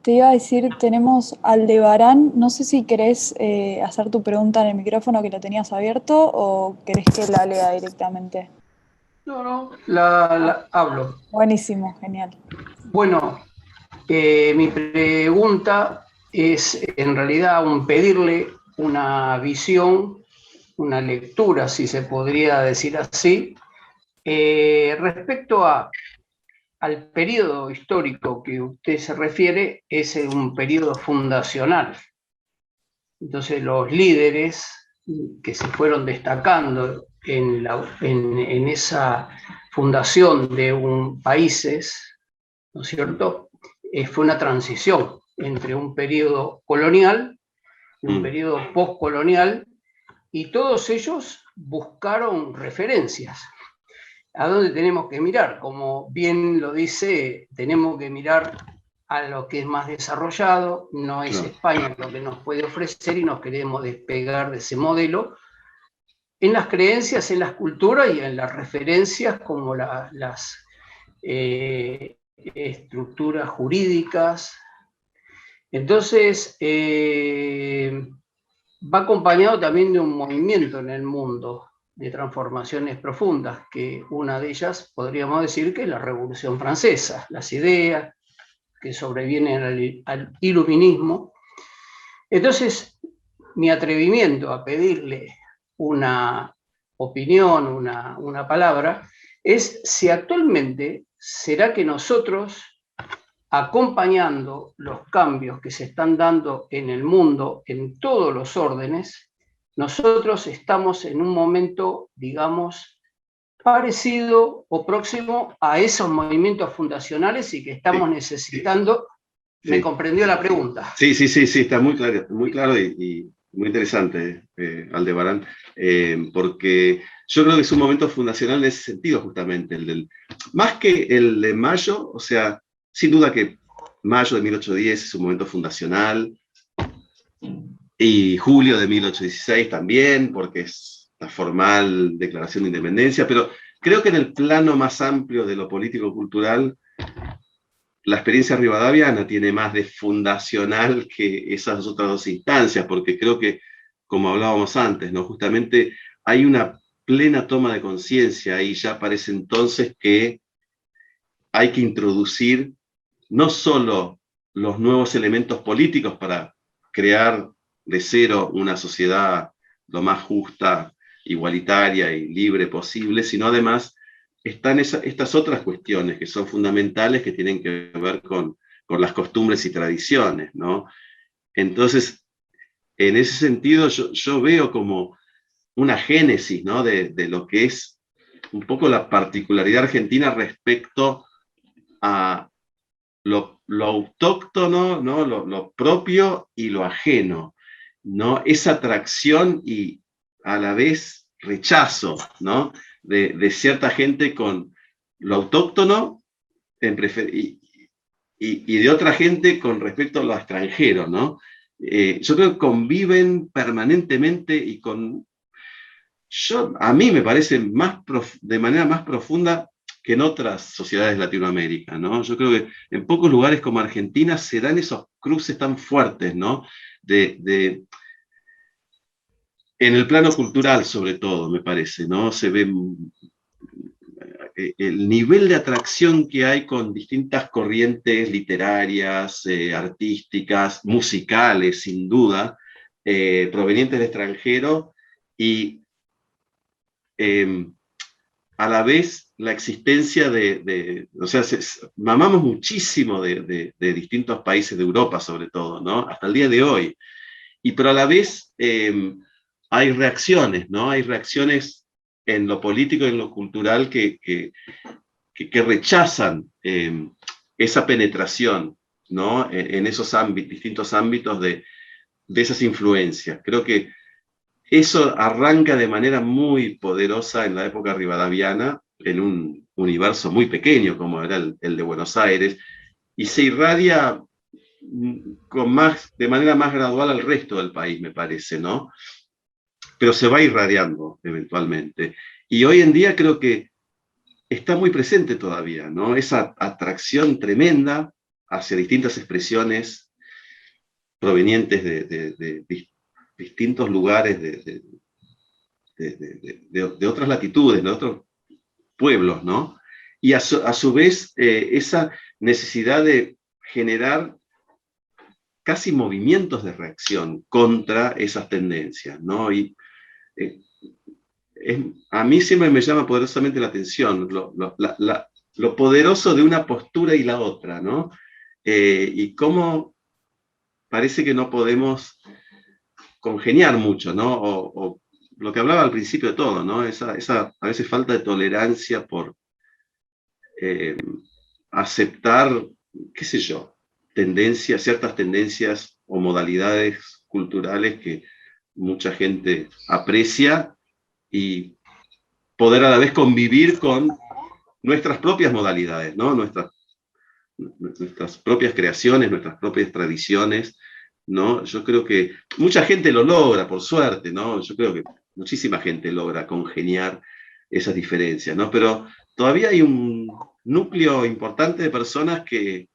Te iba a decir, tenemos Aldebarán, no sé si querés hacer tu pregunta en el micrófono, que lo tenías abierto, o querés que la lea directamente. No, la hablo. Buenísimo, genial. Bueno, mi pregunta es en realidad pedirle una visión, una lectura, si se podría decir así, respecto al periodo histórico que usted se refiere. Es un periodo fundacional. Entonces los líderes que se fueron destacando en esa fundación de países, ¿no es cierto? Fue una transición entre un periodo colonial y un periodo postcolonial, y todos ellos buscaron referencias. ¿A dónde tenemos que mirar? Como bien lo dice, tenemos que mirar a lo que es más desarrollado. No es España lo que nos puede ofrecer, y nos queremos despegar de ese modelo en las creencias, en las culturas y en las referencias, como las estructuras jurídicas. Entonces, va acompañado también de un movimiento en el mundo de transformaciones profundas, que una de ellas podríamos decir que es la Revolución Francesa, las ideas que sobrevienen al iluminismo. Entonces, mi atrevimiento a pedirle una opinión, una palabra, es si actualmente será que nosotros, acompañando los cambios que se están dando en el mundo, en todos los órdenes, nosotros estamos en un momento, digamos, parecido o próximo a esos movimientos fundacionales, y que estamos necesitando. Sí. ¿Me comprendió la pregunta? Sí, está muy claro y muy interesante, Aldebarán, porque yo creo que es un momento fundacional en ese sentido, justamente, más que el de mayo. O sea, sin duda que mayo de 1810 es un momento fundacional, y julio de 1816 también, porque es la formal declaración de independencia, pero creo que en el plano más amplio de lo político-cultural, la experiencia rivadaviana tiene más de fundacional que esas otras dos instancias, porque creo que, como hablábamos antes, ¿no? Justamente hay una plena toma de conciencia, y ya parece entonces que hay que introducir no solo los nuevos elementos políticos para crear de cero una sociedad lo más justa igualitaria y libre posible, sino además están estas otras cuestiones que son fundamentales, que tienen que ver con las costumbres y tradiciones, ¿no? Entonces, en ese sentido, yo veo como una génesis, ¿no? de lo que es un poco la particularidad argentina respecto a lo autóctono, ¿no? Lo propio y lo ajeno, ¿no? Esa atracción y a la vez rechazo, ¿no? de cierta gente con lo autóctono y de otra gente con respecto a lo extranjero, ¿no? Yo creo que conviven permanentemente y a mí me parece de manera más profunda que en otras sociedades de Latinoamérica, ¿no? Yo creo que en pocos lugares como Argentina se dan esos cruces tan fuertes, ¿no? En el plano cultural, sobre todo, me parece, ¿no? Se ve el nivel de atracción que hay con distintas corrientes literarias, artísticas, musicales, sin duda, provenientes del extranjero, y a la vez la existencia o sea, mamamos muchísimo de distintos países de Europa, sobre todo, ¿no? Hasta el día de hoy. Pero a la vez hay reacciones, ¿no? Hay reacciones en lo político y en lo cultural que rechazan esa penetración, ¿no? En esos distintos ámbitos de esas influencias. Creo que eso arranca de manera muy poderosa en la época rivadaviana, en un universo muy pequeño como era el de Buenos Aires, y se irradia de manera más gradual al resto del país, me parece, ¿no? Pero se va irradiando eventualmente. Y hoy en día creo que está muy presente todavía, ¿no? Esa atracción tremenda hacia distintas expresiones provenientes de distintos lugares, de otras latitudes, de otros pueblos, ¿no? Y a su vez esa necesidad de generar casi movimientos de reacción contra esas tendencias, ¿no? Y a mí siempre me llama poderosamente la atención lo poderoso de una postura y la otra, ¿no? Y cómo parece que no podemos congeniar mucho, ¿no? O lo que hablaba al principio de todo, ¿no? Esa a veces falta de tolerancia por aceptar, qué sé yo, ciertas tendencias o modalidades culturales que mucha gente aprecia, y poder a la vez convivir con nuestras propias modalidades, ¿no? Nuestras propias creaciones, nuestras propias tradiciones, ¿no? Yo creo que mucha gente lo logra, por suerte, ¿no? Yo creo que muchísima gente logra congeniar esas diferencias, ¿no? Pero todavía hay un núcleo importante de personas que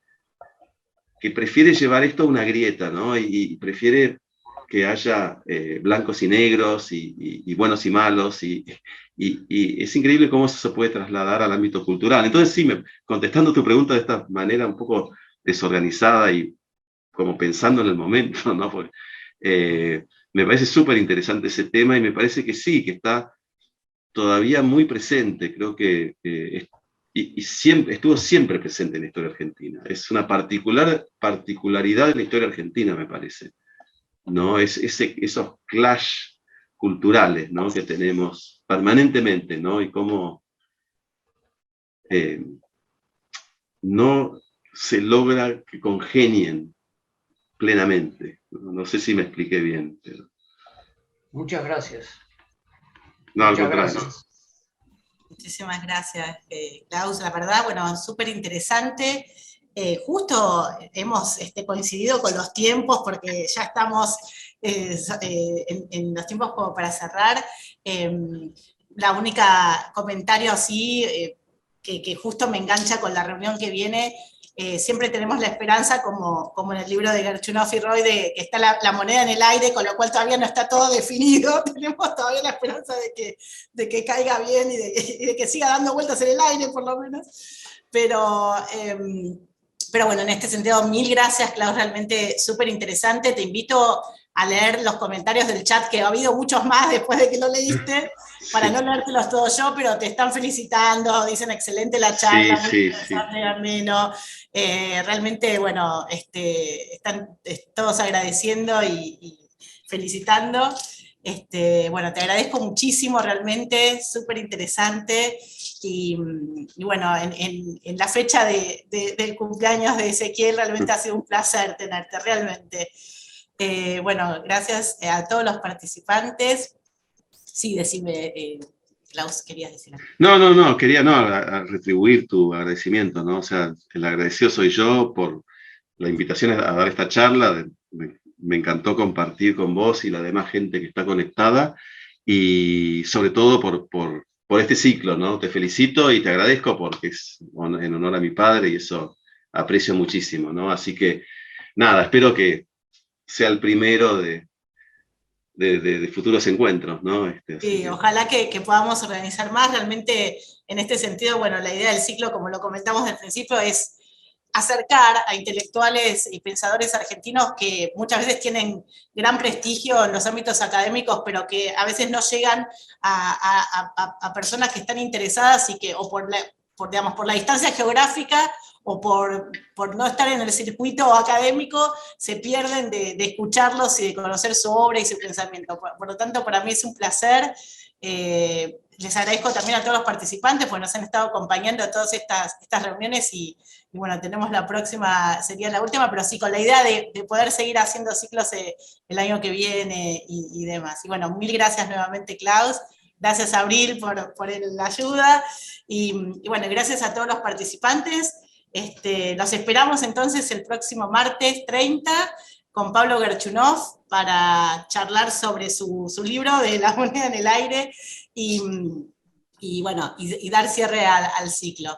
prefiere llevar esto a una grieta, ¿no? Y prefiere que haya blancos y negros, y buenos y malos, y es increíble cómo eso se puede trasladar al ámbito cultural. Entonces, sí, contestando tu pregunta de esta manera un poco desorganizada y como pensando en el momento, ¿no? Porque, me parece súper interesante ese tema, y me parece que sí, que está todavía muy presente. Creo que estuvo siempre presente en la historia argentina. Es una particularidad de la historia argentina, me parece, ¿no? Esos clash culturales, ¿no? Que tenemos permanentemente, ¿no? Y cómo no se logra que congenien plenamente. No sé si me expliqué bien, pero... Muchas gracias. No, al contrario. Gracias. Muchísimas gracias, Klaus. La verdad, bueno, súper interesante. Justo hemos coincidido con los tiempos, porque ya estamos en los tiempos como para cerrar. La única comentario así, que justo me engancha con la reunión que viene, siempre tenemos la esperanza, como en el libro de Gershunov y Roy, de que está la moneda en el aire, con lo cual todavía no está todo definido. Tenemos todavía la esperanza de que caiga bien y de que siga dando vueltas en el aire, por lo menos. Pero bueno, en este sentido, mil gracias, Klaus, realmente súper interesante. Te invito a leer los comentarios del chat, que ha habido muchos más después de que lo leíste, para no leértelos todos yo, pero te están felicitando, dicen excelente la charla, muy interesante, ameno. Realmente, bueno, están todos agradeciendo y felicitando. Bueno, te agradezco muchísimo, realmente, súper interesante. Y bueno, en la fecha del cumpleaños de Ezequiel, realmente ha sido un placer tenerte, realmente. Bueno, gracias a todos los participantes. Sí, decime, Klaus, querías decir algo. No, quería a retribuir tu agradecimiento, ¿no? O sea, el agradecido soy yo por la invitación a dar esta charla. Me encantó compartir con vos y la demás gente que está conectada, y sobre todo por este ciclo, ¿no? Te felicito y te agradezco porque es en honor a mi padre y eso aprecio muchísimo, ¿no? Así que, nada, espero que sea el primero de futuros encuentros, ¿no? Sí, ojalá que podamos organizar más. Realmente, en este sentido, bueno, la idea del ciclo, como lo comentamos al principio, es acercar a intelectuales y pensadores argentinos que muchas veces tienen gran prestigio en los ámbitos académicos, pero que a veces no llegan a personas que están interesadas y que, o por la distancia geográfica, o por no estar en el circuito académico, se pierden de escucharlos y de conocer su obra y su pensamiento. Por lo tanto, para mí es un placer. Les agradezco también a todos los participantes, porque nos han estado acompañando a todas estas reuniones, y bueno, tenemos la próxima, sería la última, pero sí con la idea de poder seguir haciendo ciclos el año que viene y demás. Y bueno, mil gracias nuevamente, Klaus. Gracias, Abril, por la ayuda. Y bueno, gracias a todos los participantes. Los esperamos entonces el próximo martes 30 con Pablo Gerchunov para charlar sobre su libro de La moneda en el aire y bueno, y dar cierre al ciclo.